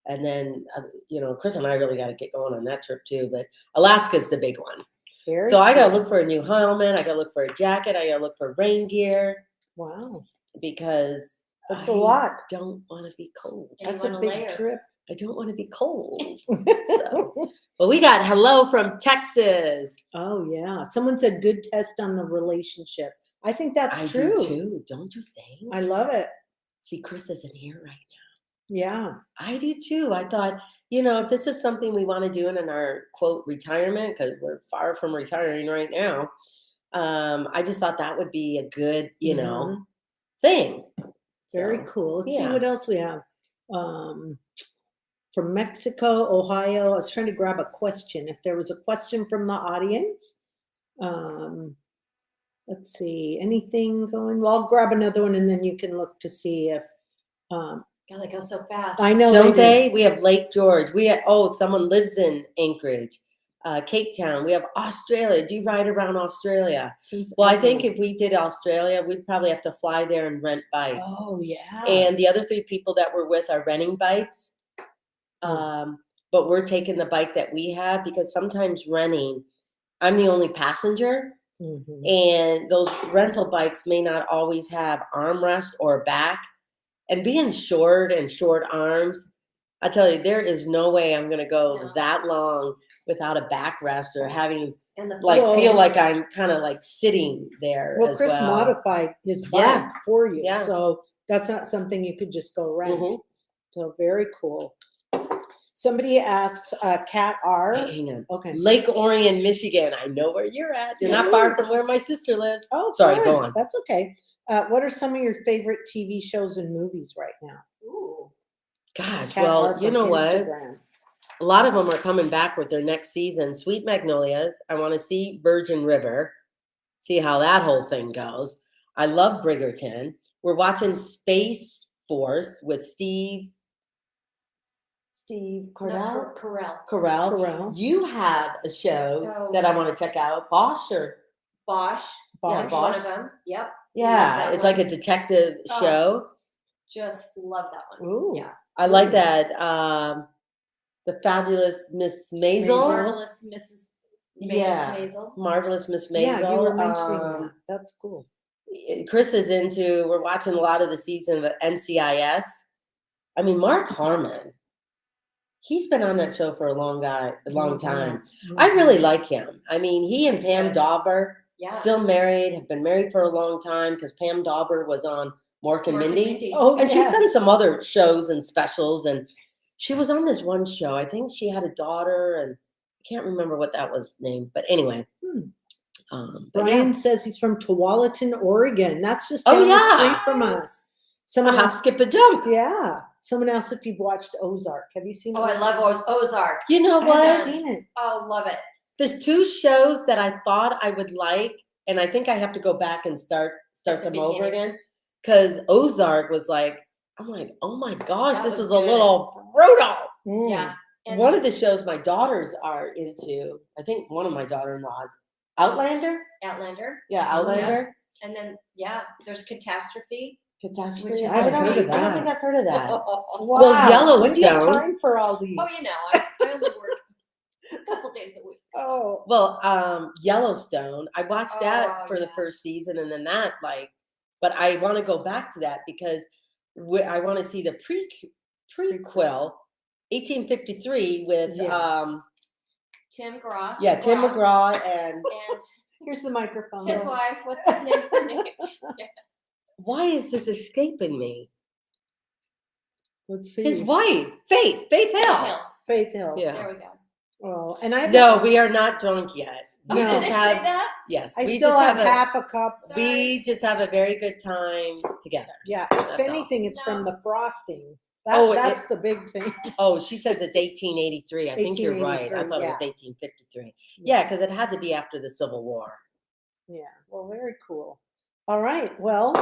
And then, you know, Chris and I really got to get going on that trip too. But Alaska's the big one. Very So I got to cool. look for a new helmet. I got to look for a jacket. I got to look for rain gear Wow. because That's a lot. Don't want to be cold. And you That's a wanna big layer. trip. I don't want to be cold. So, but we got hello from Texas. Oh yeah. Someone said good test on the relationship. I think that's I true. do too. Don't you think? I love it. See, Chris isn't here right now. Yeah. I do too. I thought, if this is something we want to do in our quote retirement, because we're far from retiring right now, I just thought that would be a good, Mhm. thing. Very So, cool. Let's see yeah. what else we have. From Mexico, Ohio. I was trying to grab a question. If there was a question from the audience, let's see. Anything going? Well, I'll grab another one, and then you can look to see if. God, they go so fast. I know Don't they they? We have Lake George. Someone lives in Anchorage, Cape Town. We have Australia. Do you ride around Australia? do. Well, I think if we did Australia, we'd probably have to fly there and rent bikes. Oh yeah. And the other 3 people that we're with are renting bikes. But we're taking the bike that we have because sometimes renting, I'm the only passenger, Mhm. and those rental bikes may not always have armrest or back. And being short and short arms, I tell you, there is no way I'm going to go No. that long without a backrest or having And the feel Well, like I'm kind of like sitting there. Well, as Chris well. modified his bike Yeah. for you, Yeah. so that's not something you could just go rent. Mhm. So very cool. Somebody asks, Cat R. Hey, hang on. Okay. Lake Orion, Michigan. I know where you're at. You're not far from where my sister lives. Oh, Sorry, good. go on. That's okay. What are some of your favorite TV shows and movies right now? Ooh. Gosh, Cat R well, you from know what? Instagram. A lot of them are coming back with their next season. Sweet Magnolias. I want to see Virgin River, see how that whole thing goes. I love Bridgerton. We're watching Space Force with Steve Carell. Carell. You have a show Oh. that I want to check out. Bosch or Bosch. Bosch. Is one of them. Yep. yeah, that it's one. like a detective Oh. show. Just love that one. Ooh. Yeah. I like that. The Fabulous Miss Maisel. Marvelous Mrs. Yeah. Maisel. Marvelous Miss Maisel. Yeah, you were mentioning that. That's cool. Chris is into. We're watching a lot of the season of NCIS. I mean, Mark Harmon. He's been on that show for a long time. I really like him. I mean, he and He's Pam good. Dauber, Yeah. still married, have been married for a long time because Pam Dauber was on Mork and Mindy. Oh, And she's yes. done some other shows and specials. And she was on this one show. I think she had a daughter, and I can't remember what that was named. But anyway. But Brian yeah. says he's from Tualatin, Oregon. That's just Oh, down the yeah. street from us. Someone A hop, else, skip, a jump. yeah. Someone else, if you've watched Ozark, have you seen? Oh, I love Ozark. You know I what? haven't seen it. Oh, love it. There's 2 shows that I thought I would like, and I think I have to go back and start At the them over beginning. again. Because Ozark was like, I'm like, oh my gosh, That this was is a good. little brutal. Mm. Yeah. And One of the shows my daughters are into, I think one of my daughter-in-laws, Outlander. Outlander. Yeah, Outlander. And then, yeah, there's Catastrophe. Catastrophe. Which is I don't amazing. think I've heard of that. Oh, Well, Wow. When do you have Yellowstone. time for all these? you know, I only work a couple days a week. so. Oh. Well, Yellowstone. I watched that Oh, for the yeah. first season, and then that but I want to go back to that because I want to see the prequel, 1853 with Yes. Tim McGraw. Tim McGraw and And Here's the microphone. his wife, what's his name? why is this escaping me? Let's see. His wife, Faith Hill. Hill. Faith Hill. Yeah. There we go. Oh, and I No, we are not drunk yet. We No. just Did they have say that? yes. I we still just have have half a cup. we just have a very good time together. Yeah. That's If anything, it's from No. the frosting. Oh, That's the big thing. Oh, she says it's 1883. I think you're right. I 1883, thought it was 1853. Yeah, because it had to be after the Civil War. Yeah. Well, very cool. All right. Well,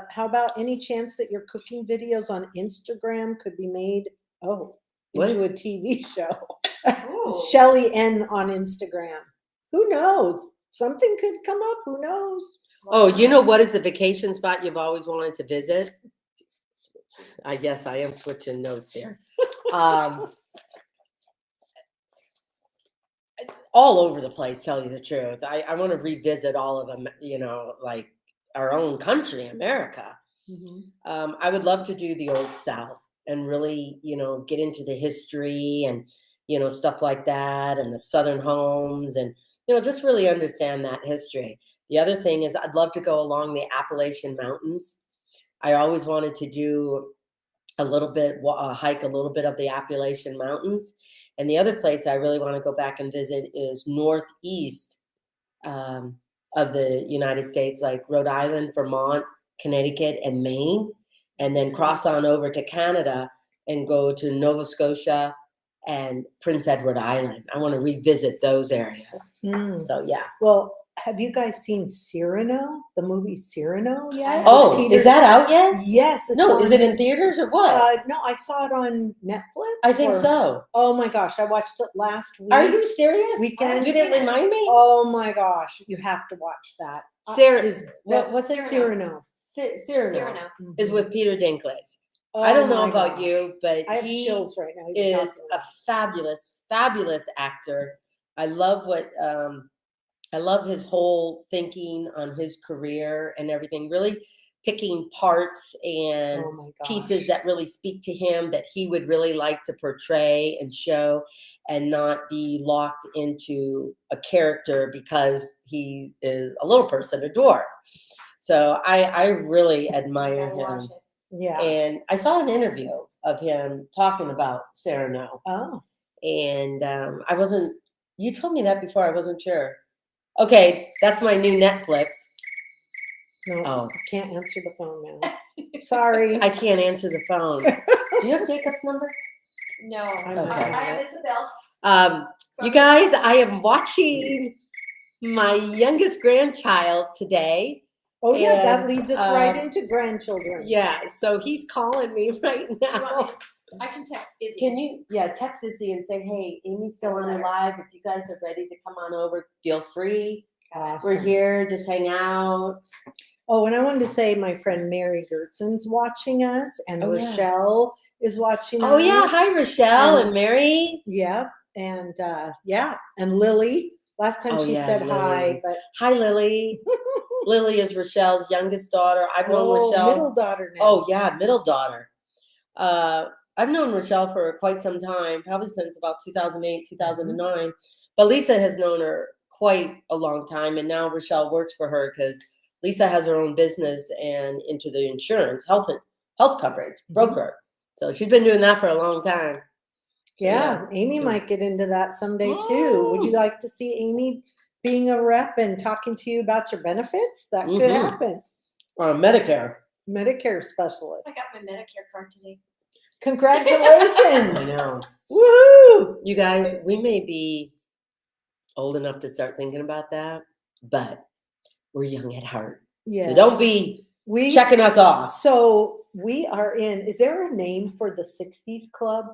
how about any chance that your cooking videos on Instagram could be made into a TV show? Ooh. Shelly N on Instagram. Who knows? Something could come up. Who knows? Oh, you know what is the vacation spot you've always wanted to visit? I guess I am switching notes here. All over the place, tell you the truth. I want to revisit all of them, like our own country, America. I would love to do the Old South and really, get into the history and, stuff like that and the Southern homes and, just really understand that history. The other thing is I'd love to go along the Appalachian Mountains. I always wanted to do a little bit, hike a little bit of the Appalachian Mountains. And the other place I really want to go back and visit is northeast of the United States, like Rhode Island, Vermont, Connecticut, and Maine, and then cross on over to Canada and go to Nova Scotia and Prince Edward Island. I want to revisit those areas. So yeah. Well, have you guys seen Cyrano, the movie Cyrano yet? Oh, Peter- is that out yet? Yes. It's No, on, is it in theaters or what? No, I saw it on Netflix. I think or- so. Oh my gosh, I watched it last week. Are you serious? Weekend. You didn't remind me? Oh my gosh, you have to watch that. What's it? Cyrano. Cyrano Cyrano. is with Peter Dinklage. Oh I don't know my about gosh. you, but I have he chills right now. even is talking a about fabulous, fabulous actor. I love I love his whole thinking on his career and everything, really picking parts it. and Oh my gosh. pieces that really speak to him that he would really like to portray and show and not be locked into a character because he is a little person, a dwarf. So I really admire Gotta watch him. it. Yeah. And I saw an interview of him talking about Cyrano. Oh. And I wasn't, you told me that before, I wasn't sure. Okay, that's my new Netflix. No, Oh. I can't answer the phone now. Sorry. I can't answer the phone. Do you have Jacob's number? No, Okay. I have Isabel's. You guys, I am watching my youngest grandchild today. Oh yeah, that And, leads us right into grandchildren. Yeah, so he's calling me right Do you want now. me to- I can text Izzy. Can you, text Izzy and say, hey, Amy's still on the live. If you guys are ready to come on over, feel free. We're Awesome. here, just hang out. Oh, and I wanted to say my friend Mary Gertson's watching us, and Oh, yeah. Rochelle is watching Oh us. yeah, hi Rochelle And- and Mary. Yeah, and and Lily. Last time Oh, she yeah, said hi, Lily. but Hi Lily. Lily is Rochelle's youngest daughter. I've known Rochelle. middle daughter now. Oh yeah, middle daughter. I've known Rochelle for quite some time, probably since about 2008, 2009. But Lisa has known her quite a long time, and now Rochelle works for her because Lisa has her own business and into the insurance, health coverage, broker. So she's been doing that for a long time. Yeah, Yeah. Amy might get into that someday too. Would you like to see Amy being a rep and talking to you about your benefits? That could Mhm. happen. Or Medicare. Medicare specialist. I got my Medicare card today. Congratulations. I know. Woohoo! You guys, we may be old enough to start thinking about that, but we're young at heart. Yeah. So don't be we checking us off. So we are in. Is there a name for the 60s club?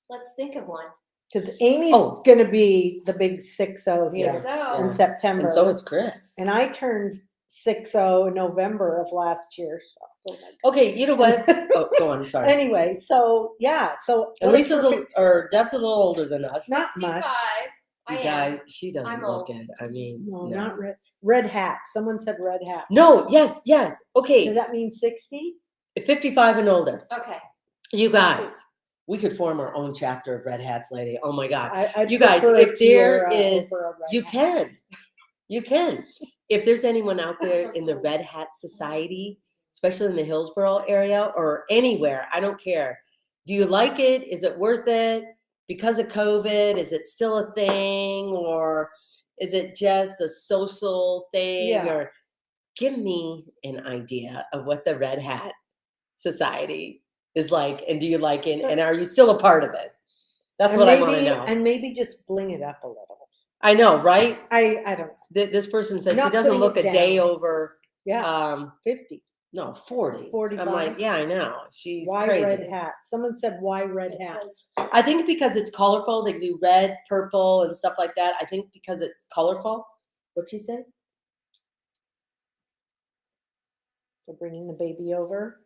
Let's think of one. Because Amy's Oh. going to be the big 6-0 here So in September. And so is Chris. And I turned 6-0 in November of last year. So, oh my God. Okay, you know what? Oh, go on. Sorry. Anyway, so yeah, so And what a Lisa's perfect- Deb's a little older than us. Not 65. much. I You am. guys, she doesn't I'm look old. it. I mean, no, no. not red hat. Someone said red hat. No, yes. Does Okay, that mean 60? 55 and older. Okay. You guys, we could form our own chapter of Red Hats, lady. Oh my God. I'd You guys, prefer a if there tiara is- over a red You hat. can. You can. If there's anyone out there Those in the little- Red Hat Society, especially in the Hillsborough area or anywhere, I don't care. Do you like it? Is it worth it? Because of COVID, is it still a thing? Or is it just a social thing? Yeah. Or give me an idea of what the Red Hat Society is like. And do you like it? And are you still a part of it? That's And what I want to maybe- know. And maybe just bling it up a little. I know, right? I don't know. This person said she Not doesn't putting look it a day down. over Yeah, 50. no 40. 45? I'm like, yeah, I know. She's Why crazy. red hat? Someone said why red It hat? says I think because it's colorful, they do red, purple, and stuff like that. I think because it's colorful. What'd she say? They're bringing the baby over.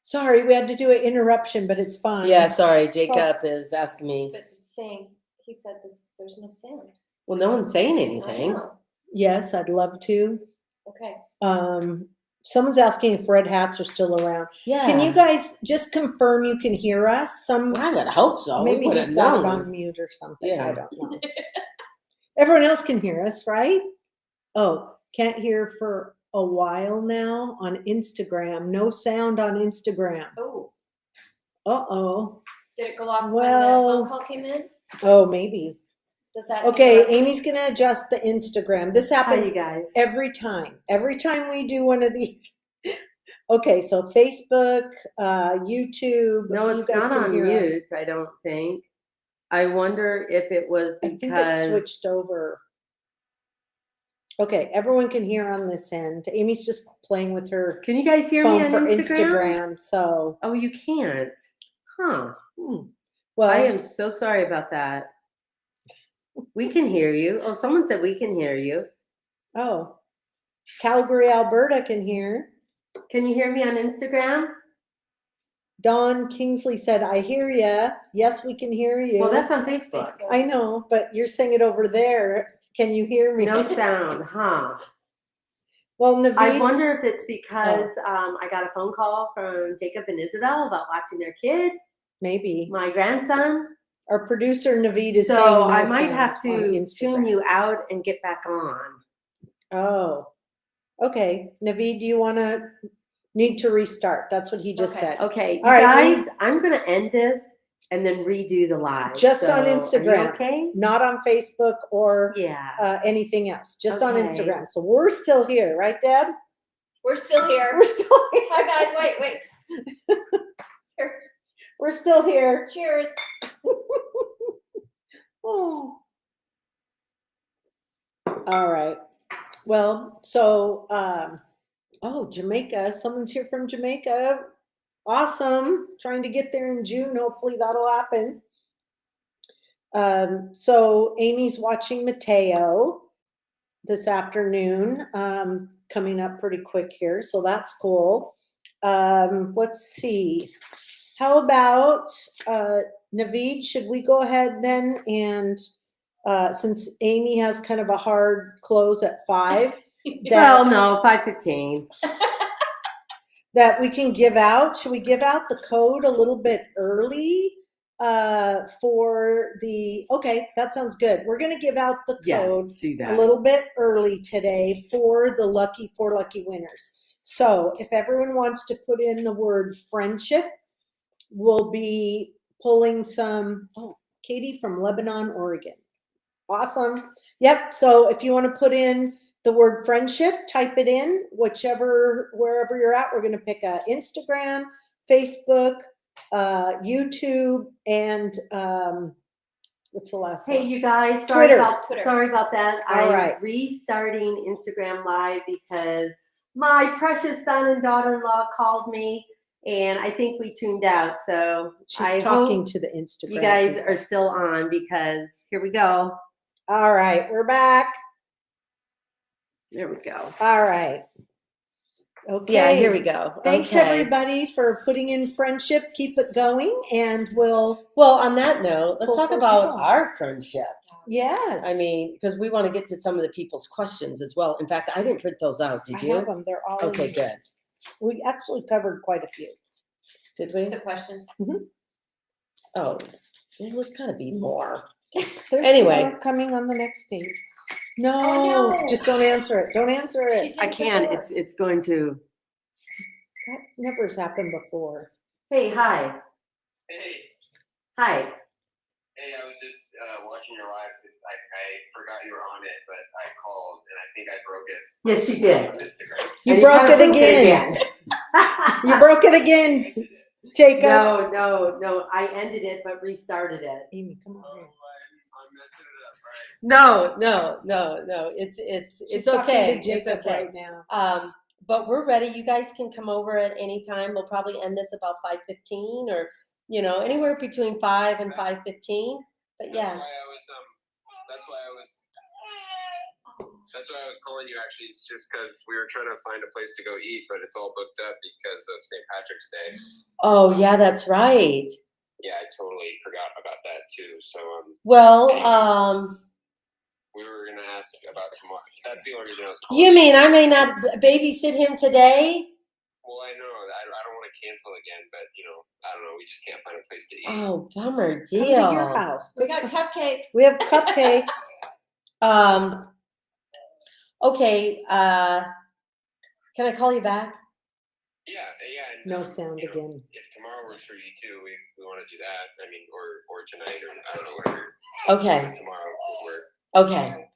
Sorry, we had to do an interruption, but it's fine. Yeah, sorry, Jacob is asking me. but it's saying he said this. There's no sound. Well, no one's saying I anything. know. Yes, I'd love to. Okay. Someone's asking if red hats are still around. Yeah. Can you guys just confirm you can hear us? Well, I would hope so. Maybe we would he's have got it known. on mute or something. Yeah. I don't know. Everyone else can hear us, right? Oh, can't hear for a while now on Instagram. No sound on Instagram. Oh, Uh-oh. did it go off when Well- the phone call came in? Oh, maybe. Does that Okay, interrupt you? Amy's gonna adjust the Instagram. This Hi, happens you guys. every time. Every time we do one of these. Okay, so Facebook, YouTube. No, you it's guys not can on hear us. mute, I don't think. I wonder if it was I because. think it switched over. Okay, everyone can hear on this end. Amy's just playing with her Can you guys hear me phone on for Instagram? Instagram. So, Oh, you can't. Huh. well, I am so sorry about that. We can hear you. Oh, someone said we can hear you. oh, Calgary, Alberta can hear. Can you hear me on Instagram? Don Kingsley said, "I hear ya. Yes, we can hear you." Well, that's on That's Facebook. I know, but you're saying it over there. Can you hear me? No sound, huh? Well, I Naveed, wonder if it's because I got a phone call from Jacob and Isabel about watching their kid, maybe my grandson. our producer Naveed is saying So no I might sound have on to tune Instagram. you out and get back on. Oh, okay. Naveed, do you want to need to restart? That's what he just Okay. said. Okay, you All right, guys, I'm gonna end this and then redo the live. Just on So, are you Instagram. okay? Not on Facebook or Yeah. anything else. Just on Okay. Instagram. So we're still here, right, Deb? We're still here. We're still here. Hi guys, wait. Here. We're still here. Cheers. Oh. All right. Well, so oh, Jamaica. Someone's here from Jamaica. Awesome. Trying to get there in June. Hopefully that'll happen. So Amy's watching Mateo this afternoon, coming up pretty quick here. So that's cool. Let's see. How about Naveed? Should we go ahead then and since Amy has kind of a hard close at 5, Well, no, 5:15. that we can give out. Should we give out the code a little bit early for the, okay, that sounds good. We're going to give out the code Yes, do that. a little bit early today for the four lucky winners. So if everyone wants to put in the word friendship, we'll be pulling some, oh, Katie from Lebanon, Oregon. Awesome. Yep. So if you want to put in the word friendship, type it in, wherever you're at. We're going to pick Instagram, Facebook, YouTube, and what's the last Hey, one? you guys, Twitter. sorry about that. All I'm right. restarting Instagram Live because my precious son and daughter-in-law called me, and I think we tuned out. So She's I talking hope to the Instagram. you guys people. are still on because here we go. All right, we're back. There we go. All right. Okay. Yeah, here we go. Thanks Okay. everybody for putting in friendship. Keep it going, and we'll. Well, on that note, let's Pull talk for about people. our friendship. Yes. I mean, because we want to get to some of the people's questions as well. In fact, I didn't print those out. Did I you? have them. They're all Okay, in. good. We actually covered quite a few. Did we? The questions. Oh, there's got to be more. There's Anyway. more coming on the next page. No, Oh, no. just don't answer it. Don't answer She it. did I can. before. It's going to. That never has happened before. Hey, hi. Hey, Hi. I was just watching your live. I forgot you were on it, but I called and I think I broke it Yes, you on did. Instagram. You And broke kinda it again. You broke it again, Jacob. No. I ended it but restarted it. Amy, come Oh, on here. I'm messing it up, right? No. It's She's okay. talking to It's Jacob okay. right now. But we're ready. You guys can come over at any time. We'll probably end this about 5:15 or anywhere between 5 and 5:15. But yeah. That's why I was calling you actually, just because we were trying to find a place to go eat, but it's all booked up because of St. Patrick's Day. Oh yeah, that's right. Yeah, I totally forgot about that too. So Well, we were gonna ask about tomorrow. That's the only reason I was. You mean I may not babysit him today? Well, I know. I don't want to cancel again, but I don't know. We just can't find a place to eat. Oh, bummer Come to deal. your house. We got cupcakes. We have cupcakes. Okay. Can I call you back? Yeah. And, No sound again. If tomorrow works for you too, we want to do that. I mean, or tonight, or I don't know, whatever. Okay. Tomorrow would work. Okay.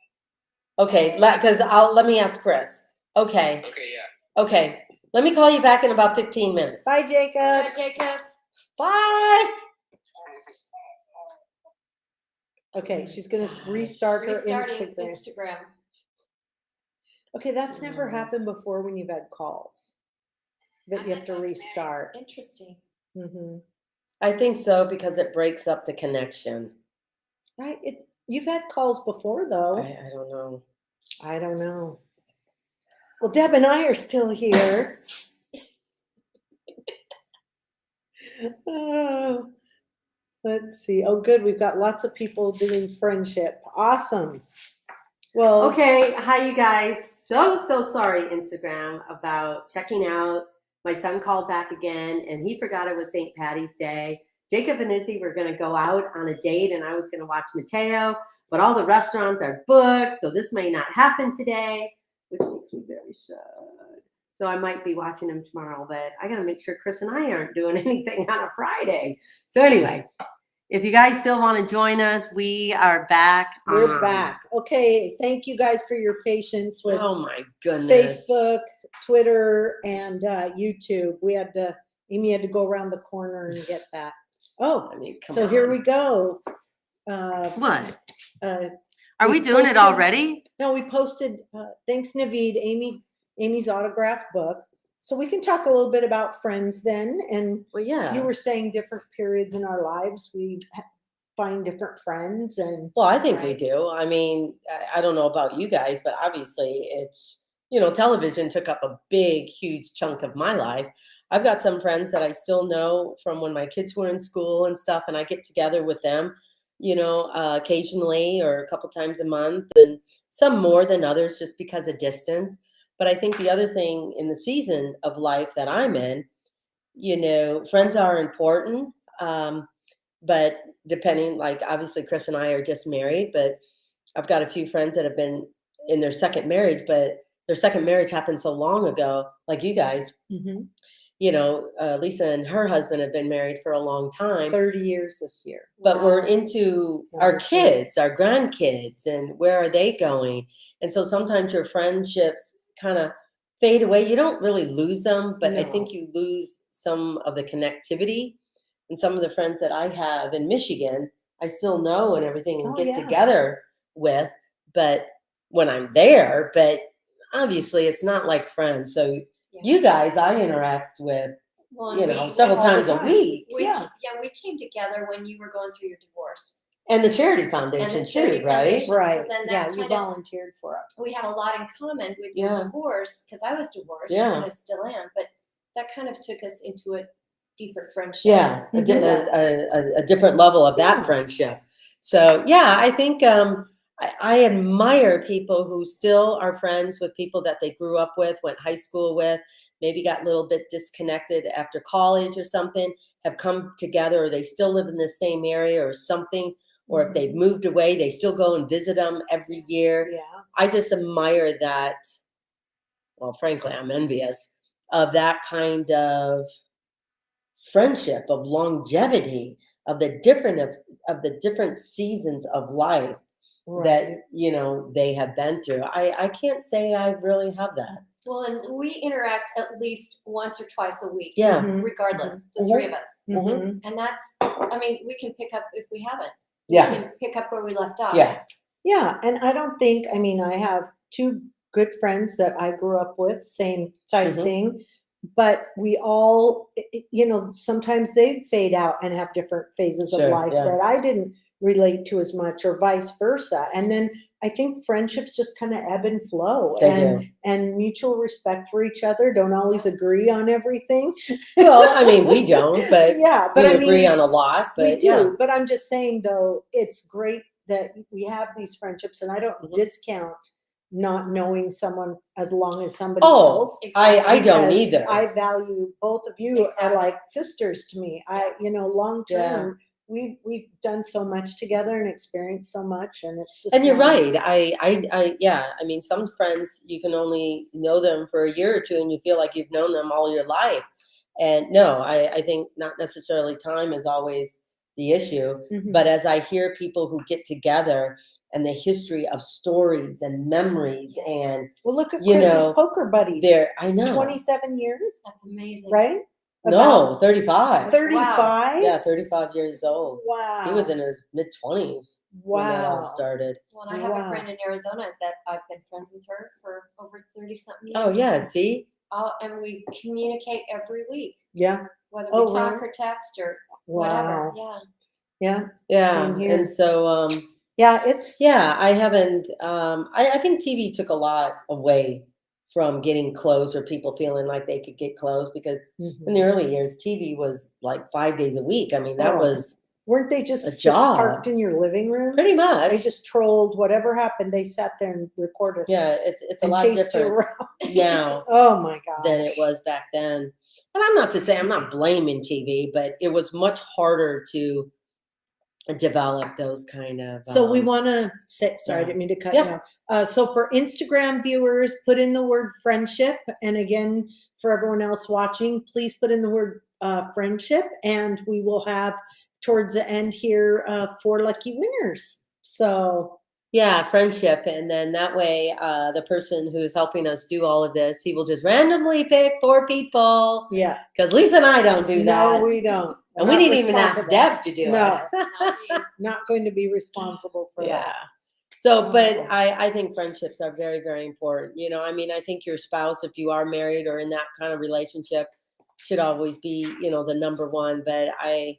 Okay. Because let me ask Chris. Okay. Okay. Yeah. Okay. Let me call you back in about 15 minutes. Bye, Jacob. Bye, Jacob. Bye. Okay, she's gonna restart her Restarting Instagram. Instagram. Okay, that's never happened before when you've had calls. That you have to Okay. restart. Interesting. Hmm. I think so because it breaks up the connection. Right? You've had calls before, though. I don't know. I don't know. Well, Deb and I are still here. Oh, let's see. Oh, good. We've got lots of people doing friendship. Awesome. Well, Okay, hi you guys. So sorry, Instagram, about checking out. My son called back again and he forgot it was St. Patty's Day. Jacob and Izzy were going to go out on a date and I was going to watch Mateo, but all the restaurants are booked, so this may not happen today, which makes me very sad. So I might be watching him tomorrow, but I got to make sure Chris and I aren't doing anything on a Friday. So anyway, if you guys still want to join us, we are back. we're back. Okay, thank you guys for your patience with Oh my goodness. Facebook, Twitter, and YouTube. Amy had to go around the corner and get that. Oh, I mean, come so on. here we go. What? Are Are we doing it already? No, we posted, thanks Naveed, Amy's autographed book. So we can talk a little bit about friends then. And Well, yeah. you were saying different periods in our lives, we find different friends and. Well, I think we do. I mean, I don't know about you guys, but obviously it's, television took up a big, huge chunk of my life. I've got some friends that I still know from when my kids were in school and stuff, and I get together with them, occasionally or a couple times a month, and some more than others just because of distance. But I think the other thing in the season of life that I'm in, friends are important. But depending, like obviously Chris and I are just married, but I've got a few friends that have been in their second marriage, but their second marriage happened so long ago, like you guys. Mhm. Lisa and her husband have been married for a long time. 30 years this year. But we're into our Wonderful. kids, our grandkids, and where are they going? And so sometimes your friendships kind of fade away. You don't really lose them, but I No. think you lose some of the connectivity. And some of the friends that I have in Michigan, I still know and everything and Oh, get yeah. together with, but when I'm there, but obviously it's not like friends. So Yeah. you guys, I interact with, Well, and several all the times a time. week. we came together when you were going through your divorce. And the charity And foundation the charity too, right? foundation. So Right. then that Yeah, you kind of- volunteered for us. We had a lot in common with your Yeah. divorce because I was divorced Yeah. and I still am, but that kind of took us into a deeper friendship. Yeah, a different level of that Yeah. friendship. So yeah, I think I admire people who still are friends with people that they grew up with, went high school with, maybe got a little bit disconnected after college or something, have come together, or they still live in the same area or something, or if they've moved away, they still go and visit them every year. Yeah. I just admire that. Well, frankly, I'm envious of that kind of friendship, of longevity, of the different seasons of life Right. that they have been through. I can't say I really have that. Well, and we interact at least once or twice a week. Yeah. Mhm. Regardless, the Mhm. three of us. Mhm. And that's, we can pick up if we haven't. Yeah. We can pick up where we left off. Yeah. Yeah, and I don't think, I have two good friends that I grew up with, same type Mhm. thing, but we all, sometimes they fade out and have different phases Sure, of life yeah. that I didn't relate to as much, or vice versa. And then I think friendships just kind of ebb and flow, They and mutual respect for each other, don't always agree on everything. Well, we don't, but yeah, we but agree on a lot. we But do. yeah, But I'm just saying, though, it's great that we have these friendships, and I don't Mhm. discount not knowing someone as long as somebody Oh, else. I don't because either. I value both of you are Exactly. like sisters to me. Long Yeah. term, we've done so much together and experienced so much, and it's just And you're nice. right. Yeah. I mean, some friends you can only know them for a year or two, and you feel like you've known them all your life. And no, I think not necessarily time is always the issue. Mhm. But as I hear people who get together and the history of stories and memories, Yes. and Well, look at you Chris's know, poker buddies. I know. 27 years, That's amazing. right? No, About 35. 35. Yeah, 35 years old. Wow. He was in his mid-20s when that all Wow. started. Well, and I have Wow. a friend in Arizona that I've been friends with her for over 30-something years. Oh yeah, see? And we communicate every week, Yeah. whether Oh, we talk really? or text or whatever. Wow. Yeah. Yeah. Yeah, Same here. and so Yeah. It's yeah, I haven't. I think TV took a lot away from getting close or people feeling like they could get close, because in the early years, TV was like 5 days a week. I mean, that Oh, was weren't they just a parked job. in your living room? Pretty much. They just trolled whatever happened. They sat there and recorded Yeah, it's a and lot chased you different around. now Oh my gosh. than it was back then. And I'm not to say I'm not blaming TV, but it was much harder to develop those kind of. So we want to say, sorry, I yeah. didn't mean to cut Yeah. you off. So for Instagram viewers, put in the word friendship. And again, for everyone else watching, please put in the word friendship, and we will have towards the end here 4 lucky winners. So Yeah, friendship. And then that way, the person who's helping us do all of this, he will just randomly pick 4 people. yeah, Because Lisa and I don't do that. no, we don't. And We're we not didn't even ask responsible. Deb to do No. it. Not me. Not going to be responsible for Yeah. that. So, but Oh. I think friendships are very, very important. I mean, I think your spouse, if you are married or in that kind of relationship, should always be, the number one. But I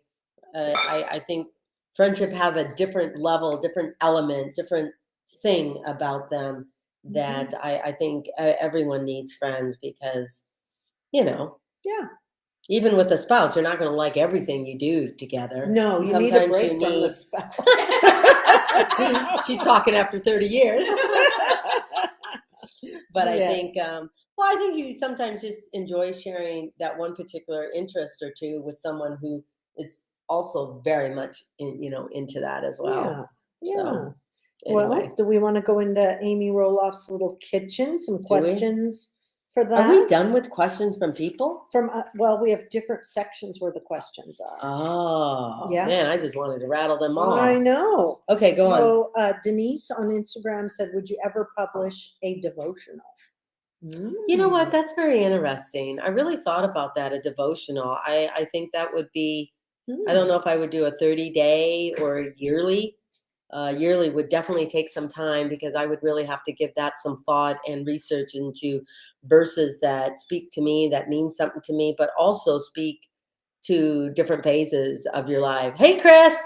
think friendship have a different level, different element, different thing about them that I think everyone needs friends, because, Yeah. even with a spouse, you're not going to like everything you do together. No, And you need a sometimes break you from the need- spouse. She's talking after 30 years. But I Yes. think, I think you sometimes just enjoy sharing that one particular interest or two with someone who is also very much into that as well. Yeah. So, Well, anyway, do we want to go into Amy Roloff's little kitchen? Some we? questions for that? are we done with questions from people? From we have different sections where the questions are. Oh, Yeah. man, I just wanted to rattle them off. I know. Okay, go on. So Denise on Instagram said, "Would you ever publish a devotional?" You know what? That's very interesting. I really thought about that, a devotional. I think that would be, I don't know if I would do a 30-day or a yearly. Yearly would definitely take some time, because I would really have to give that some thought and research into verses that speak to me, that mean something to me, but also speak to different phases of your life. Hey, Chris.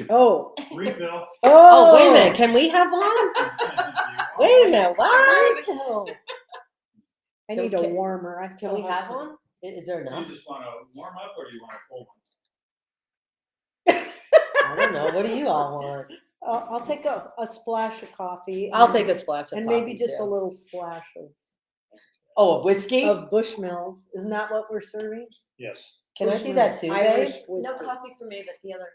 Oh. Refill. Oh, wait a minute. Can we have one? Wait a minute. What? Oh. I need a Can- warmer. Can we have one? Is there You enough? just want to warm up, or do you want a full I don't know. What do you all want? I'll take a splash of coffee. I'll and- take a splash of and coffee maybe just too. a little splash Oh, a whiskey? of Bushmills. Isn't that what we're serving? Yes. Can I see that too, Irish babe? whiskey. No coffee for me, but the other.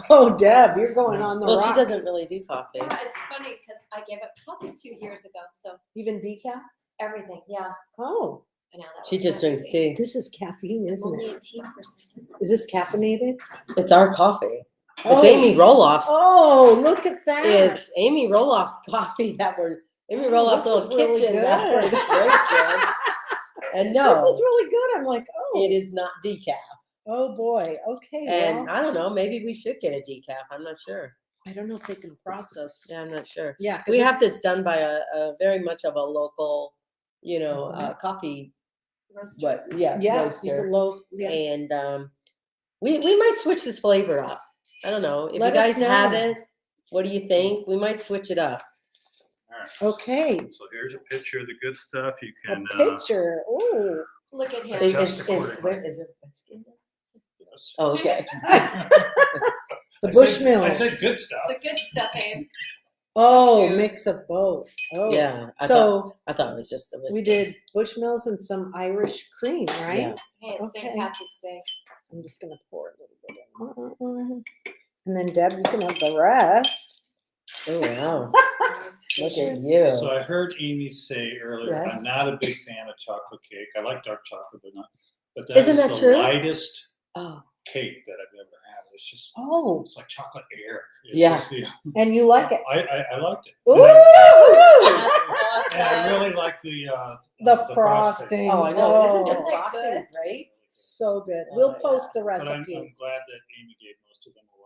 Oh, Deb, you're going on the Well, rock. she doesn't really do coffee. Yeah, it's funny because I gave up coffee 2 years ago. So Even decaf? everything, yeah. Oh, I know that She was just not drinks easy. tea. this is caffeine, I'm isn't only it? 18%. Is this caffeinated? It's our coffee. It's Oh. Amy Roloff's. Oh, look at that. It's Amy Roloff's coffee Amy Oh, Roloff's this little is really kitchen. That good. works very good. And This no, is really good. I'm like, oh. it is not decaf. Oh boy. Okay. And well, I don't know, maybe we should get a decaf. I'm not sure. I don't know if they can process. Yeah, I'm not sure. Yeah. 'cause We it's- have this done by a very much of a local, coffee, Roaster. Yeah. He's a roaster. low. Yeah. And we might switch this flavor up. I don't know. If Let you us guys have know. it, what do you think? We might switch it up. All right. Okay. So here's a picture of the good stuff. You A can. picture. Oh. Look at him. Adjust accordingly. Where is it? Yes. Oh, okay. The I said- Bushmills. I said good stuff. The good stuff, Abe. Oh, cute. mix of both. Oh, Yeah. I So thought it was just the whiskey. we did Bushmills and some Irish cream, right? Yeah. Hey, it's Okay. St. Patrick's Day. I'm just gonna pour a little bit in. And then Deb, you can have the rest. Oh wow. Look at you. So I heard Amy say earlier, Yes. I'm not a big fan of chocolate cake. I like dark chocolate, but not. But Isn't is that the true? lightest Oh. cake that I've ever had. It's just, Oh, it's like chocolate air. It's Yeah. just and you like it. I liked it. Ooh, That's And I awesome. really like the frosting. Oh, I know. Isn't Oh, the Isn't it frosting good? great? so good. Oh, We'll yeah. post the But I'm recipes. glad that Amy gave most of them away.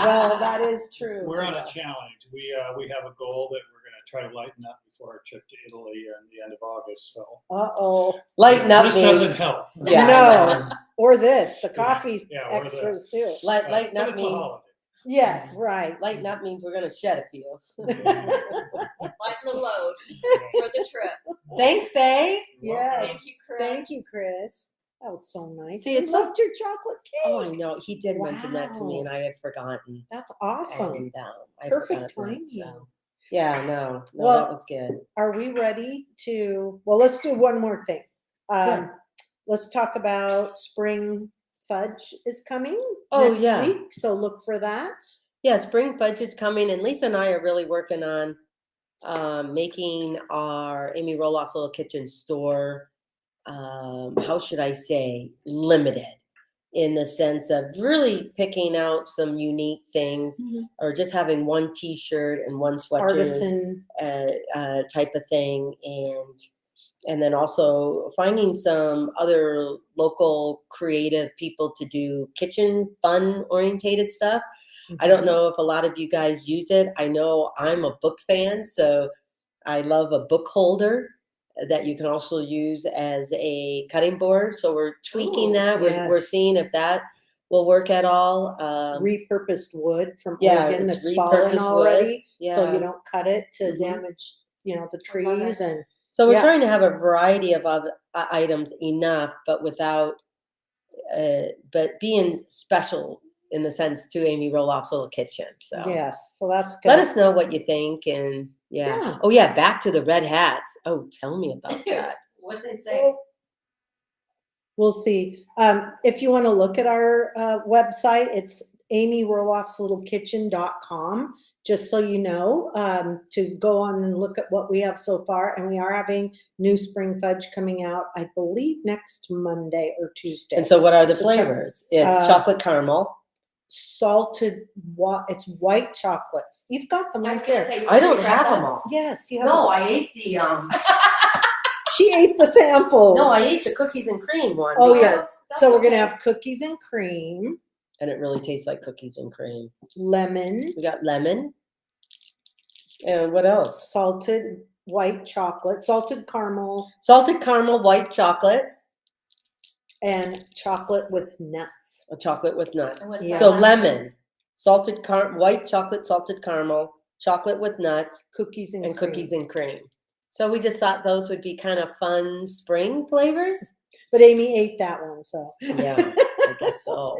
Well, that is true. We're on a challenge. We have a goal that we're going to try to lighten up before our trip to Italy in the end of August. So Uh-oh. Lighten up this means doesn't help. Yeah. I No. know. Or this, the coffee's Yeah, or the- extras too. Lighten but up it's a means holiday. Yes, right. lighten up means we're gonna shed a few. Lighten the load for the trip. Thanks, babe. Yes. Thank you, Chris. Thank you, Chris. That was so nice. See, We it's so- loved your chocolate cake. Oh, I know. He did mention that to me, Wow. and I had forgotten. That's awesome. And I Perfect forgot that, timing. so. Yeah, no, Well, that was good. Are we ready to, well, let's do one more thing. Yes. Let's talk about spring fudge is coming Oh, next yeah. week. So look for that. Yeah, spring fudge is coming, and Lisa and I are really working on making our Amy Roloff's Little Kitchen store, how should I say, limited, in the sense of really picking out some unique things, or just having one T-shirt and one sweatshirt Artisan. type of thing, and then also finding some other local creative people to do kitchen fun orientated stuff. I don't know if a lot of you guys use it. I know I'm a book fan, so I love a book holder that you can also use as a cutting board. So we're tweaking Ooh, that. We're yes. seeing if that will work at all. Repurposed wood from yeah, Oregon it's that's fallen repurposed wood. already. So Yeah. you don't cut it to Mhm. damage, the love trees it. and So we're Yeah. trying to have a variety of other items enough, but without, but being special in the sense to Amy Roloff's Little Kitchen. So yes, so that's good. let us know what you think, and Yeah. Oh yeah, back to the red hats. Oh, tell me about that. What did they say? We'll see. If you want to look at our website, it's amyroloffslittlekitchen.com, just so you know, to go on and look at what we have so far. And we are having new spring fudge coming out, I believe, next Monday or Tuesday. And so what are the So check- flavors? It's chocolate caramel. Salted, it's white chocolates. You've got them I was right gonna there. say. I don't did you grab have that? them all. Yes, you have No, them. I ate the She ate the samples. no, I ate the cookies and cream one. Oh, yeah. because, That's So we're gonna okay. have cookies and cream, and it really tastes like cookies and cream. lemon, We got lemon. And what else? salted white chocolate, salted caramel, Salted caramel, white chocolate, and chocolate with nuts. a chocolate with nuts. And what's Yeah. that So last lemon, salted white chocolate, salted caramel, chocolate with nuts, Cookies and and cream. cookies and cream. So we just thought those would be kind of fun spring flavors. But Amy ate that one, so. Yeah, I guess so.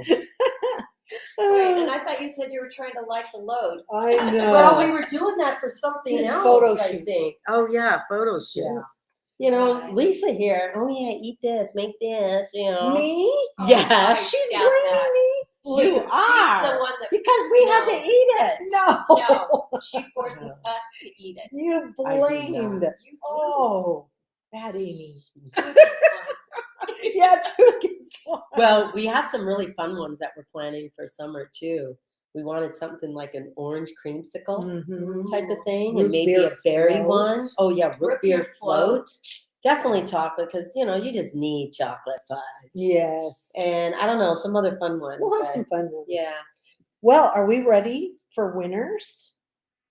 Wait, and I thought you said you were trying to light the load. I know. Well, we were doing that for something else, Photo I shoot. think. Oh yeah, photo shoot. Yeah. You know, Right. Lisa here. Oh yeah, eat this, make this. You know. Me? Yes. I She's doubt blaming that. me? You She's are. the one that Because we had to No. eat it. No. No. she forces us to eat it. You I do blamed. not. You do. Oh, bad Amy. Two against one. Yeah, 2 against 1. Well, we have some really fun ones that we're planning for summer too. We wanted something like an orange creamsicle Mhm. type of thing, Root and maybe beer a berry float. one. Oh yeah, root beer float. float. Definitely chocolate, because you just need chocolate fudge. Yes. And I don't know, some other fun ones. We'll have but- some fun ones. Yeah. Well, are we ready for winners?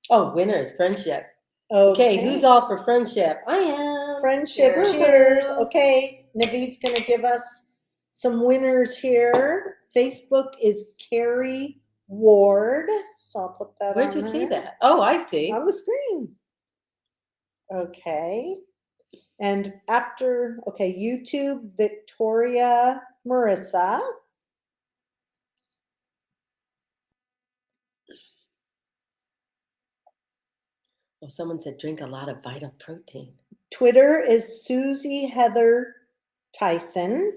Oh, winners, friendship. Okay, who's all for friendship? I am. Friendship, Cheers. cheers. Okay, Naveed's gonna give us some winners here. Facebook is Carrie Ward. So I'll put that Where'd on you see there. that? Oh, I see. On the screen. Okay. And after, YouTube, Victoria Marissa. Well, someone said drink a lot of Vital Protein. Twitter is Susie Heather Tyson.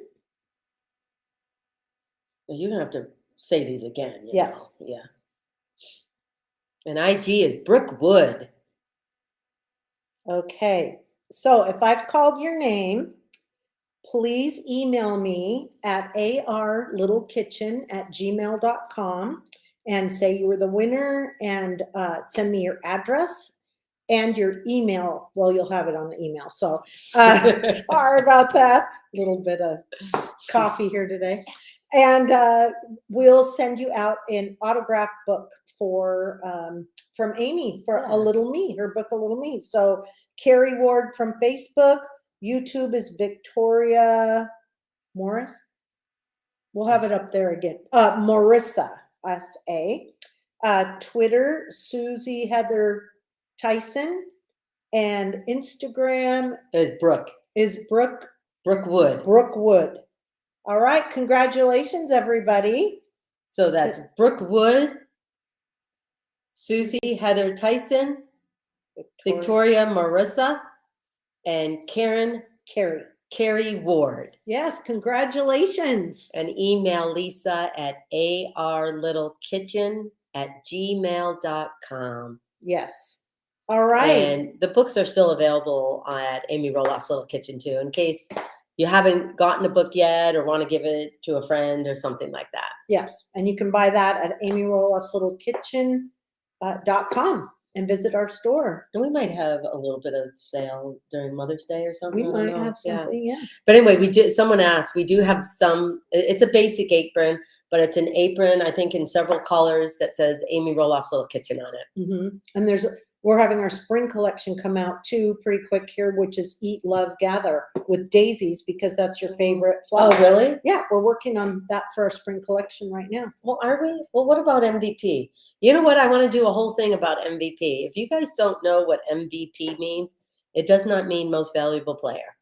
Well, you're gonna have to say these again. You Yes. know? Yeah. And IG is Brookwood. Okay. So if I've called your name, please email me at arlittlekitchen@gmail.com and say you were the winner and send me your address and your email. Well, you'll have it on the email. So sorry about that. A little bit of coffee here today. And we'll send you out an autographed book for from Amy for Yeah. A Little Me, her book A Little Me. So Carrie Ward from Facebook. YouTube is Victoria Morris. We'll have it up there again. Marissa S.A. Twitter, Susie Heather Tyson. And Instagram Is Brooke. is Brookwood. Brookwood. All right. Congratulations, everybody. So that's Brookwood, Susie Heather Tyson, Victoria Marissa, and Carrie Ward. Yes, congratulations. And email Lisa at arlittlekitchen@gmail.com. Yes. All right. And the books are still available at Amy Roloff's Little Kitchen too, in case you haven't gotten a book yet or want to give it to a friend or something like that. Yes. And you can buy that at Amy Roloff's Little Kitchen.com and visit our store. And we might have a little bit of sale during Mother's Day or something. We I don't might know. have something. Yeah. But anyway, someone asked, we do have some, it's a basic apron, but it's an apron, I think in several colors that says Amy Roloff's Little Kitchen on it. Mm-hmm. And we're having our spring collection come out too pretty quick here, which is Eat, Love, Gather with daisies, because that's your favorite flower. Oh, really? Yeah, we're working on that for our spring collection right now. Well, are we? Well, what about MVP? You know what? I want to do a whole thing about MVP. If you guys don't know what MVP means, it does not mean most valuable player.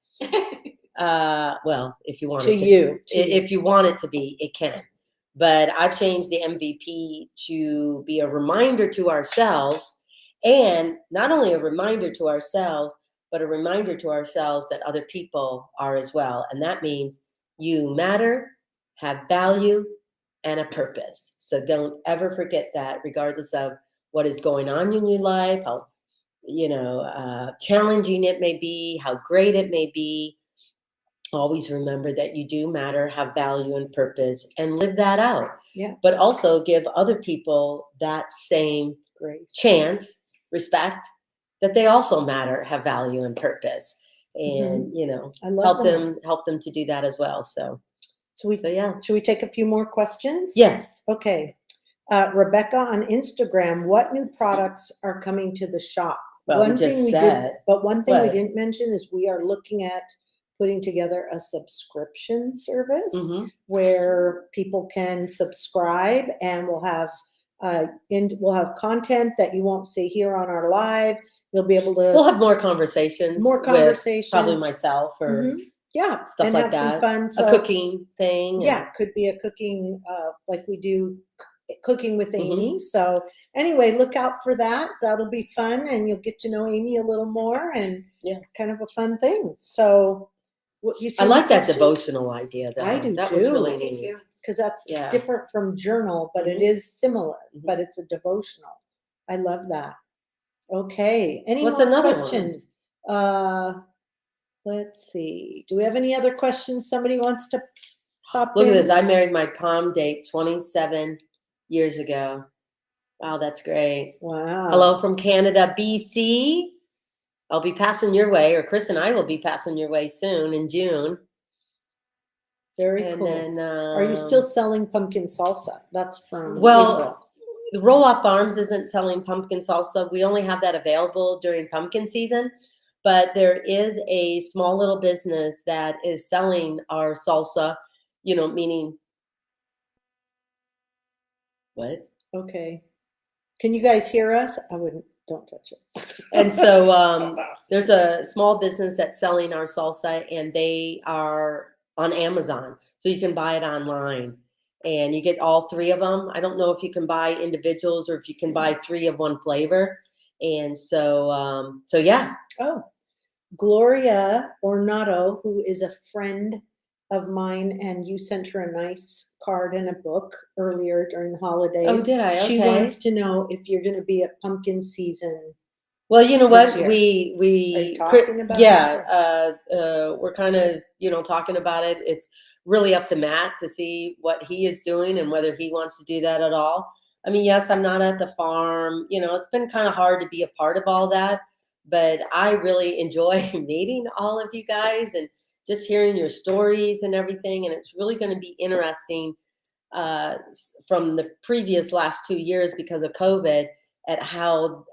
Well, if you want it to, if you want it to be, it can. But I've changed the MVP to be a reminder to ourselves, and not only a reminder to ourselves, but a reminder to ourselves that other people are as well. And that means you matter, have value, and a purpose. So don't ever forget that, regardless of what is going on in your life, how challenging it may be, how great it may be. Always remember that you do matter, have value and purpose, and live that out. Yeah. But also give other people that same chance, respect, that they also matter, have value and purpose, and I love help them to do that as well. So yeah. Should we take a few more questions? Yes. Okay. Rebecca on Instagram, what new products are coming to the shop? Well, one we just thing we said. But one thing we What? didn't mention is we are looking at putting together a subscription service Mm-hmm. where people can subscribe, and we'll have content that you won't see here on our live. You'll be able to We'll have more conversations. More with conversations. probably myself or Mhm. Yeah, stuff and like have that. some fun. A So, cooking thing. yeah, could be a cooking like we do cooking with Mhm. Amy. So anyway, look out for that. That'll be fun, and you'll get to know Amy a little more, and kind of a fun thing. So what you see? I like that devotional idea though. I do That was too. really I do neat. too. Because that's Yeah. different from journal, but it Mhm. is similar, Mhm. but it's a devotional. I love that. Okay. Any What's more another questions? Let's see. Do we have any other questions somebody wants to pop Look in? at this. I married my prom date 27 years ago. Wow, that's great. Wow. Hello from Canada, BC. I'll be passing your way, or Chris and I will be passing your way soon in June. Very And cool. then, Are you still selling pumpkin salsa? That's from Well, April. the Roloff Farms isn't selling pumpkin salsa. We only have that available during pumpkin season. But there is a small little business that is selling our salsa, meaning what? Okay. Can you guys hear us? Don't touch it. And so there's a small business that's selling our salsa, and they are on Amazon. So you can buy it online, and you get all three of them. I don't know if you can buy individuals or if you can buy three of one flavor. And so yeah. Oh, Gloria Ornato, who is a friend of mine, and you sent her a nice card and a book earlier during the holidays. Oh, did I? She Okay. wants to know if you're going to be at pumpkin season. Well, you know this what? year. We talking about we're kind of, talking about it. It's really up to Matt to see what he is doing and whether he wants to do that at all. I mean, yes, I'm not at the farm. It's been kind of hard to be a part of all that, but I really enjoy meeting all of you guys and just hearing your stories and everything. And it's really going to be interesting from the previous last 2 years because of COVID at how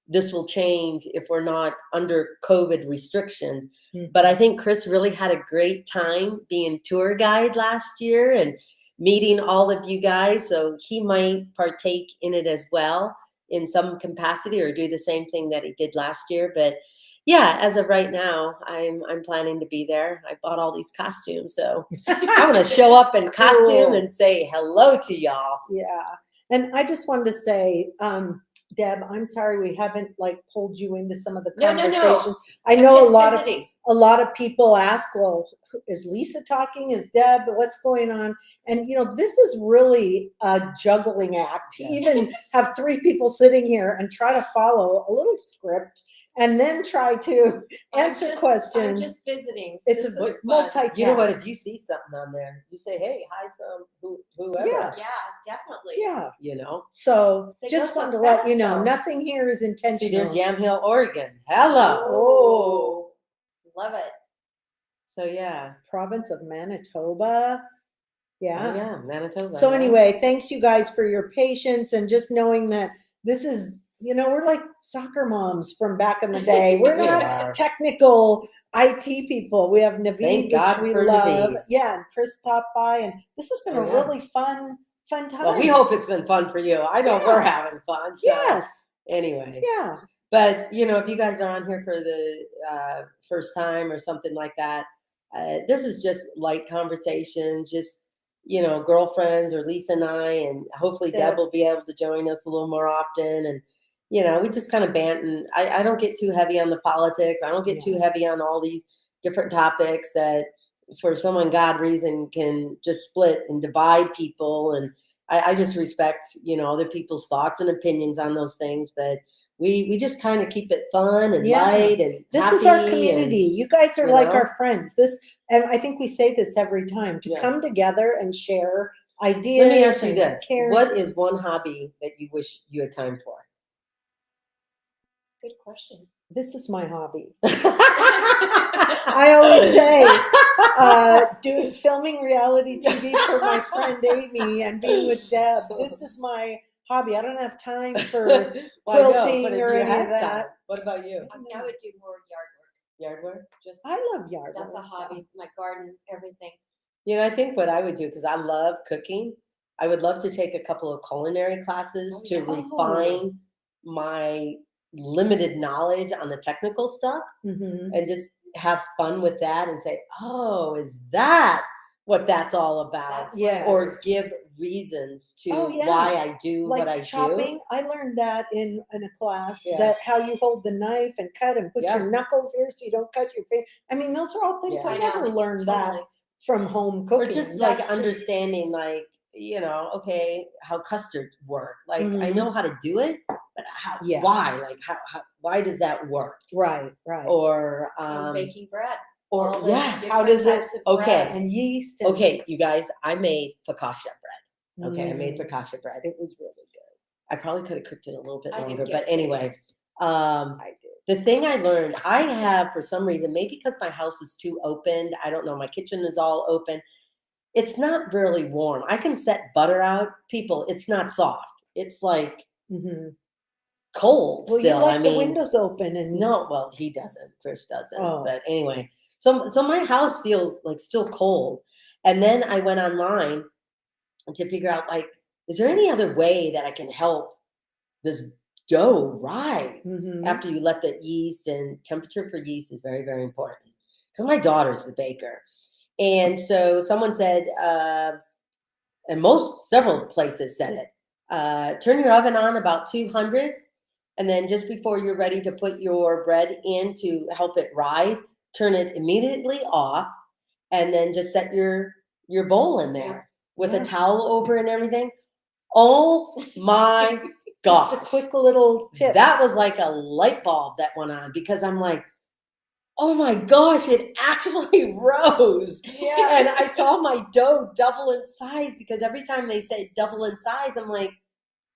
this will change if we're not under COVID restrictions. Mhm. But I think Chris really had a great time being tour guide last year and meeting all of you guys. So he might partake in it as well in some capacity or do the same thing that he did last year. But yeah, as of right now, I'm planning to be there. I bought all these costumes, so I want to show up in costume Cool. and say hello to y'all. Yeah. And I just wanted to say, Deb, I'm sorry we haven't pulled you into some of the No. conversation. I I'm know just a visiting. lot of people ask, well, is Lisa talking? Is Deb? What's going on? And this is really a juggling act to Yeah. even have 3 people sitting here and try to follow a little script and then try to answer questions. I'm just visiting. It's This a was fun. multitask. You know what? If you see something on there, you say, "Hey, hi from whoever." Yeah. Yeah, definitely. Yeah. So They just go so wanted to let you fast, know, though. nothing here is intentional. See, there's Yamhill, Oregon. Hello. Oh. Love it. So yeah. Province of Manitoba. Yeah. Oh yeah, Manitoba. So yeah. anyway, thanks you guys for your patience and just knowing that this is, we're like soccer moms from back in the day. We're We not are. technical IT people. We have Naveed, Thank God which we for love. Naveed. Yeah, and Chris stopped by, and this has been Oh, a yeah. really fun time. Well, we hope it's been fun for you. I know Yeah. we're having fun. So Yes. anyway. Yeah. But if you guys are on here for the first time or something like that, this is just light conversation, just girlfriends or Lisa and I, and hopefully Deb will be able to join us a little more often. And we just kind of bant. And I don't get too heavy on the politics. I don't get too heavy on all these different topics that, for some ungodly reason, can just split and divide people. And I just respect other people's thoughts and opinions on those things, but we just kind of keep it fun and light and this happy. is our community. You guys are like know? our friends. And I think we say this every time, to come together and share ideas. Let me ask you this: care. what is one hobby that you wish you had time for? Good question. This is my hobby. I always say, filming reality TV for my friend Amy and being with Deb. This is my hobby. I don't have time for quilting or any of that. What about you? I would do more yard work. Yard work? Just I love yard work. that's a hobby. My garden, everything. I think what I would do, because I love cooking, I would love to take a couple of culinary classes to refine my limited knowledge on the technical stuff and just have fun with that and say, oh, is that what that's all about? Or give reasons to why I do what I chopping. do. I learned that in a class, that how you hold the knife and cut and put your knuckles here so you don't cut your face. I mean, those are all things I never learned that from home cooking. Or just understanding okay, how custards work. Like I know how to do it, but why? Like how why does that work? Right. Or baking bread. Or how does it? Okay, and yeast. Okay, you guys, I made focaccia bread. Okay, I made focaccia bread. It was really good. I probably could have cooked it a little bit I longer, didn't but get anyway, taste. I did. the thing I learned, I have, for some reason, maybe because my house is too open, I don't know, my kitchen is all open. It's not really warm. I can set butter out. People, it's not soft. It's like cold Well, still. you like the windows open and no, well, he doesn't. Chris doesn't. Oh. But anyway, so my house feels like still cold. And then I went online to figure out, like, is there any other way that I can help this dough rise after you let the yeast, and temperature for yeast is very, very important. Because my daughter's the baker. And so someone said, and several places said it, turn your oven on about 200 And then just before you're ready to put your bread in to help it rise, turn it immediately off, and then just set your bowl in there with Yeah. a towel over and everything. Oh my Just a gosh. quick little tip. That was like a light bulb that went on because I'm like, oh my gosh, it actually rose. Yeah. And I saw my dough double in size because every time they say double in size, I'm like,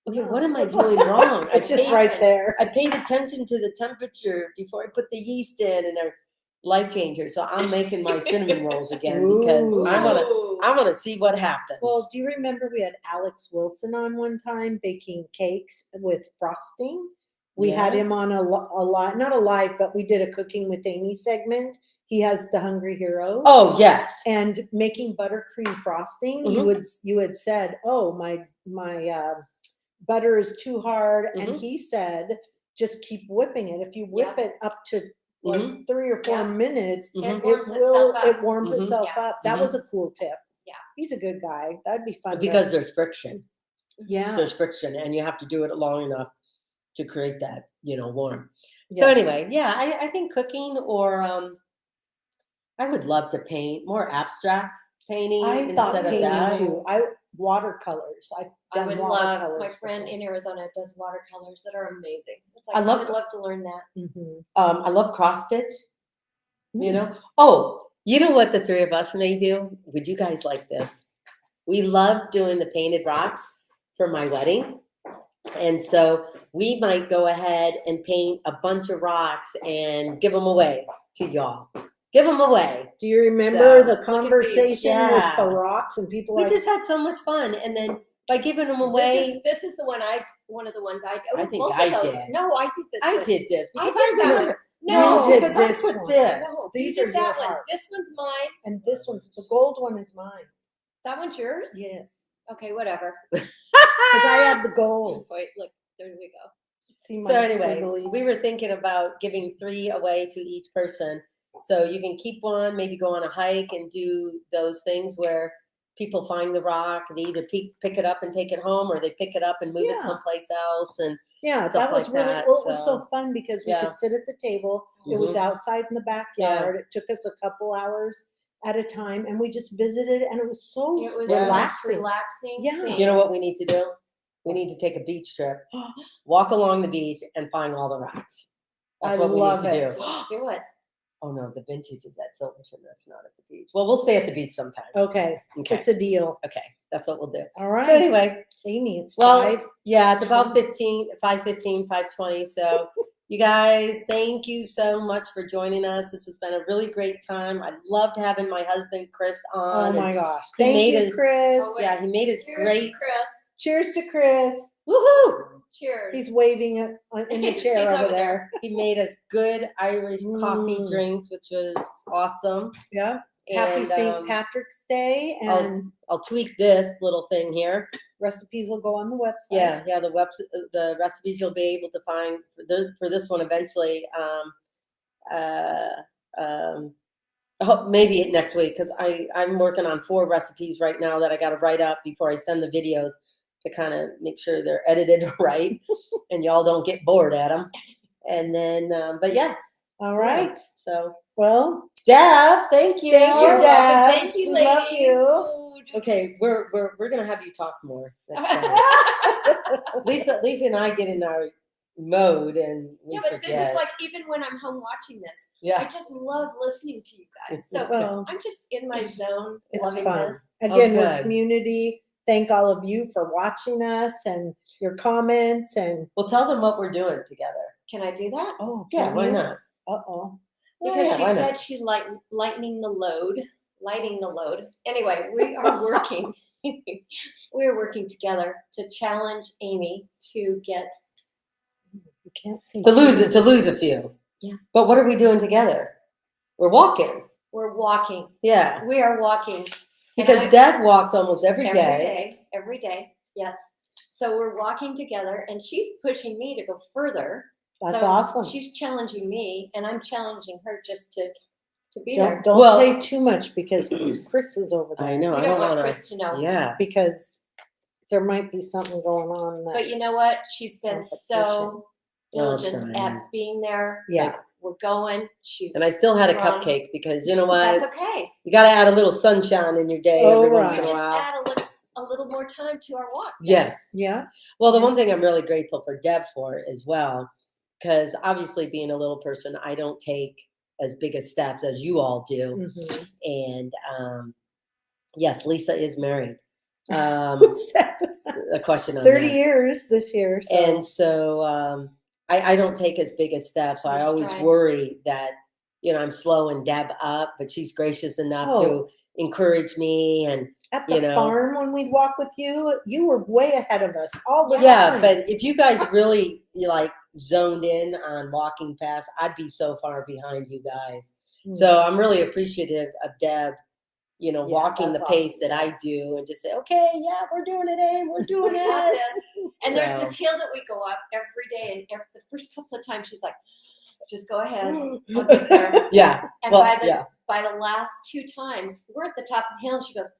okay, what am I doing wrong? It's just paid- right there. I paid attention to the temperature before I put the yeast in, and they're life changer. So I'm making my cinnamon rolls again because Ooh. I'm gonna see what happens. Well, do you remember we had Alex Wilson on one time baking cakes with frosting? We had Yeah. him on a live, not a live, but we did a Cooking with Amy segment. He has the Hungry Hero. Oh yes. And making buttercream frosting, Mhm. you had said, "Oh, my butter is too hard," and Mhm. he said, "Just keep whipping it. If you whip Yeah. it up to like Mhm. 3 or 4 Yeah. minutes, Mhm. It warms itself up. it warms Mhm. itself Yeah. up." That was a cool tip. Yeah. He's a good guy. That'd be fun. Because there's friction. yeah, There's friction, and you have to do it long enough to create that, warm. So Yes. anyway, yeah, I think cooking or I would love to paint more abstract painting I thought instead of painting that. too. Watercolors. I've I done would love, watercolors. my friend before. in Arizona does watercolors that are amazing. It's like, I I love- would love to learn that. Mhm. I love cross stitch. You Mm. know. Oh, you know what the three of us may do? Would you guys like this? We love doing the painted rocks for my wedding, and so we might go ahead and paint a bunch of rocks and give them away to y'all. Give them away. Do you remember So, the these. conversation with Yeah. the rocks and people We like, just had so much fun, and then by giving them away, This is the one one of the ones I I think both I of those. did. No, I did this I one. did this I because did that remember. one. No, You did because I this put one. this. No, These you are did that your one. hearts. This one's mine. and this one's the gold one is mine. That one's yours? Yes. Okay, whatever. Because I had the gold. Wait, look, there we go. See So anyway, squigglies? we were thinking about giving 3 away to each person. So you can keep one, maybe go on a hike and do those things where people find the rock, they either pick it up and take it home, or they pick it up and move it Yeah. someplace else. And Yeah, stuff that was like really that, well, it was so so, fun because we yeah. could sit at the table. It was Mhm. outside in the backyard. It took us a couple hours at a time, and we just visited, and it was so It was relaxing. relaxing. Yeah. thing. you know what we need to do? We need to take a beach trip, walk along the beach, and find all the rocks. That's I what we love need to it. do. Let's do it. Oh no, the vintage is at Silverton. That's not at the beach. Well, we'll stay at the beach sometime. Okay, Okay. it's a deal. Okay, that's what we'll do. All right, So anyway, Amy, it's well, 5. yeah, it's about 20. 5:15, 5:20. So you guys, thank you so much for joining us. This has been a really great time. I loved having my husband Chris Oh on. my and gosh! he Thank made you, his- Chris. Oh, wait. Yeah, he made us Cheers, great. Chris. Cheers to Chris. Woohoo! Cheers. He's waving it in the He's chair over over there. He made us good Irish coffee Mm. drinks, which was awesome. Yeah. Happy And, St. Patrick's Day, and I'll tweak this little thing here. recipes will go on the website. Yeah, the recipes you'll be able to find for this one eventually. I hope maybe next week, because I'm working on 4 recipes right now that I got to write up before I send the videos to kind of make sure they're edited right and y'all don't get bored at them. And then, but yeah. All yeah. right. So, Well, Deb, thank you. Thank you, You're welcome. Dad. Thank you, We ladies. love you. Ooh, Okay, we're gonna have you talk more. next time. Lisa and I get in our mode and we Yeah, but forget. this is like, even when I'm home watching this, I yeah. just love listening to you guys. So well, I'm just in my zone, it's loving fun. this. Again, we're good. community. Thank all of you for watching us and your comments. And Well, tell them what we're doing together. Can I do that? oh, Yeah, why not? Uh-oh. Because yeah, she why said not? she's lighting the load. Anyway, we are working. We're working together to challenge Amy to get. You can't say To lose a few. Yeah. But what are we doing together? We're walking. We're walking. Yeah. We are walking. Because I- Dad walks almost every day. Every day. Yes. So we're walking together, and she's pushing me to go further. That's So awesome. She's challenging me, and I'm challenging her just to be there. Don't Well- say too much because Chris is over there. I know. We I don't want wanna- Chris to know. Yeah. Because there might be something going on. That, But you know what? She's been so I'll diligent try. at being there. Yeah. We're going. She's And I still had a run. cupcake because you know what? That's okay. You got to add a little sunshine in your day Oh, every right. once in a Just while. add a little more time to our walk. Yes. Yeah. Well, the Yeah. one thing I'm really grateful for Deb for as well, because obviously being a little person, I don't take as big a steps as you all do. Mhm. And yes, Lisa is married. A question on 30 that. years this year. So. And so I don't take as big a step. So I You're always strong. worry that, I'm slowing Deb up, but she's gracious enough Oh. to encourage me. And At the farm when we'd walk with you were way ahead of us all the yeah, time. but if you guys really zoned in on walking fast, I'd be so far behind you guys. So I'm really appreciative of Deb, walking the that's pace awesome. that I do and just say, okay, yeah, we're doing it, Aim, we're doing We got it. this. And there's So- this hill that we go up every day, and the first couple of times she's like, "Just go ahead, I'll get there." Yeah. And Well, by the last 2 times, we're at the top of the hill, and she goes,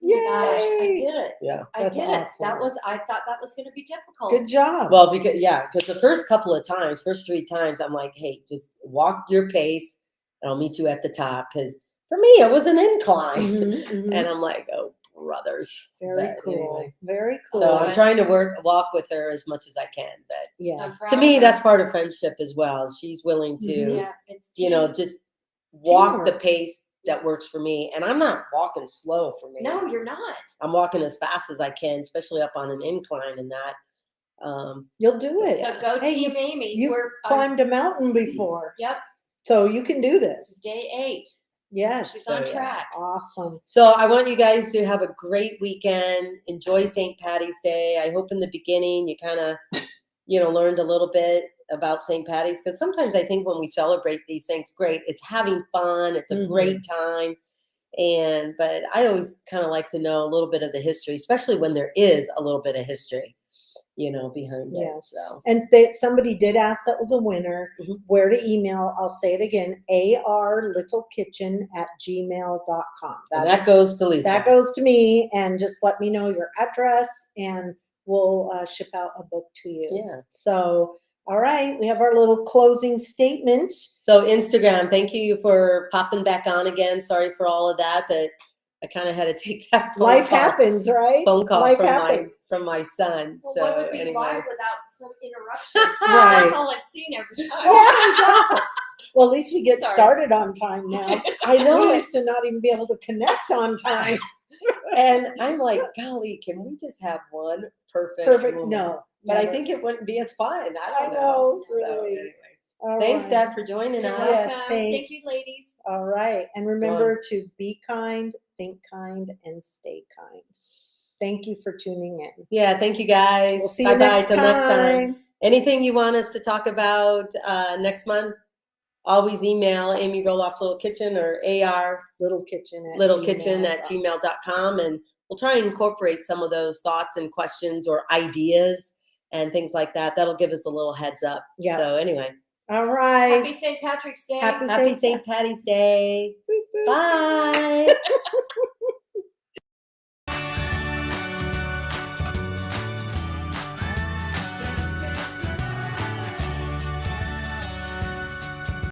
"Oh my gosh, I Yay. did it! Yeah. I That's did it! awesome. I thought that was going to be difficult." Good job. Well, because the first couple of times, first 3 times, I'm like, hey, just walk your pace and I'll meet you at the top. Because for me, it was an incline. Mhm, mhm. And I'm like, oh, brothers. Very But cool. anyway. Very cool. So I'm trying to walk with her as much as I can. But yes. proud to of me, her. that's part of friendship as well. She's willing to, Mhm. Yeah, it's just walk the Teamwork. pace that works for me. And I'm not walking slow for me. No, you're not. I'm walking as fast as I can, especially up on an incline and that. You'll do it. So go Hey, Team Amy. You We're on, climbed a mountain before. yep, So you can do this. day 8. Yes. She's So, on yeah. track. Awesome. So I want you guys to have a great weekend. Enjoy St. Patty's Day. I hope in the beginning you kind of, learned a little bit about St. Patty's, because sometimes I think when we celebrate these things, great, it's having fun. It's a Mhm. great time. But I always kind of like to know a little bit of the history, especially when there is a little bit of history, behind it. Yes. So And somebody did ask, that was a winner, Mhm. where to email. I'll say it again, arlittlekitchen@gmail.com. and that goes to Lisa. That goes to me, and just let me know your address and we'll ship out a book to you. Yeah. So, all right, we have our little closing statement. So Instagram, thank you for popping back on again. Sorry for all of that, but I kind of had to take that Life happens, right? phone call Life from happens. my son. Well, So what would be anyway. live without some interruption? Right. That's all I've seen every time. Oh my God. Well, at least we get Sorry. started on time now. I know We it. used to not even be able to connect on time. And I'm like, golly, can we just have one perfect moment? No. But I never. think it wouldn't be as fun. I I don't know, So really. anyway. All Thanks, right. Deb, for joining You're us. Yes, welcome. thanks. Thank you, ladies. All right. And remember to be kind, think kind, and stay kind. Thank you for tuning in. Yeah, thank you guys. We'll see you Bye-bye next till next time. time. Anything you want us to talk about next month, always email Amy Roloff's Little Kitchen or AR Little Kitchen at littlekitchen@gmail.com, and we'll try and incorporate some of those thoughts and questions or ideas and things like that. That'll give us a little heads up. Yeah. So anyway, All right. Happy St. Patrick's Day. Happy happy St. Patty's Day. Bye.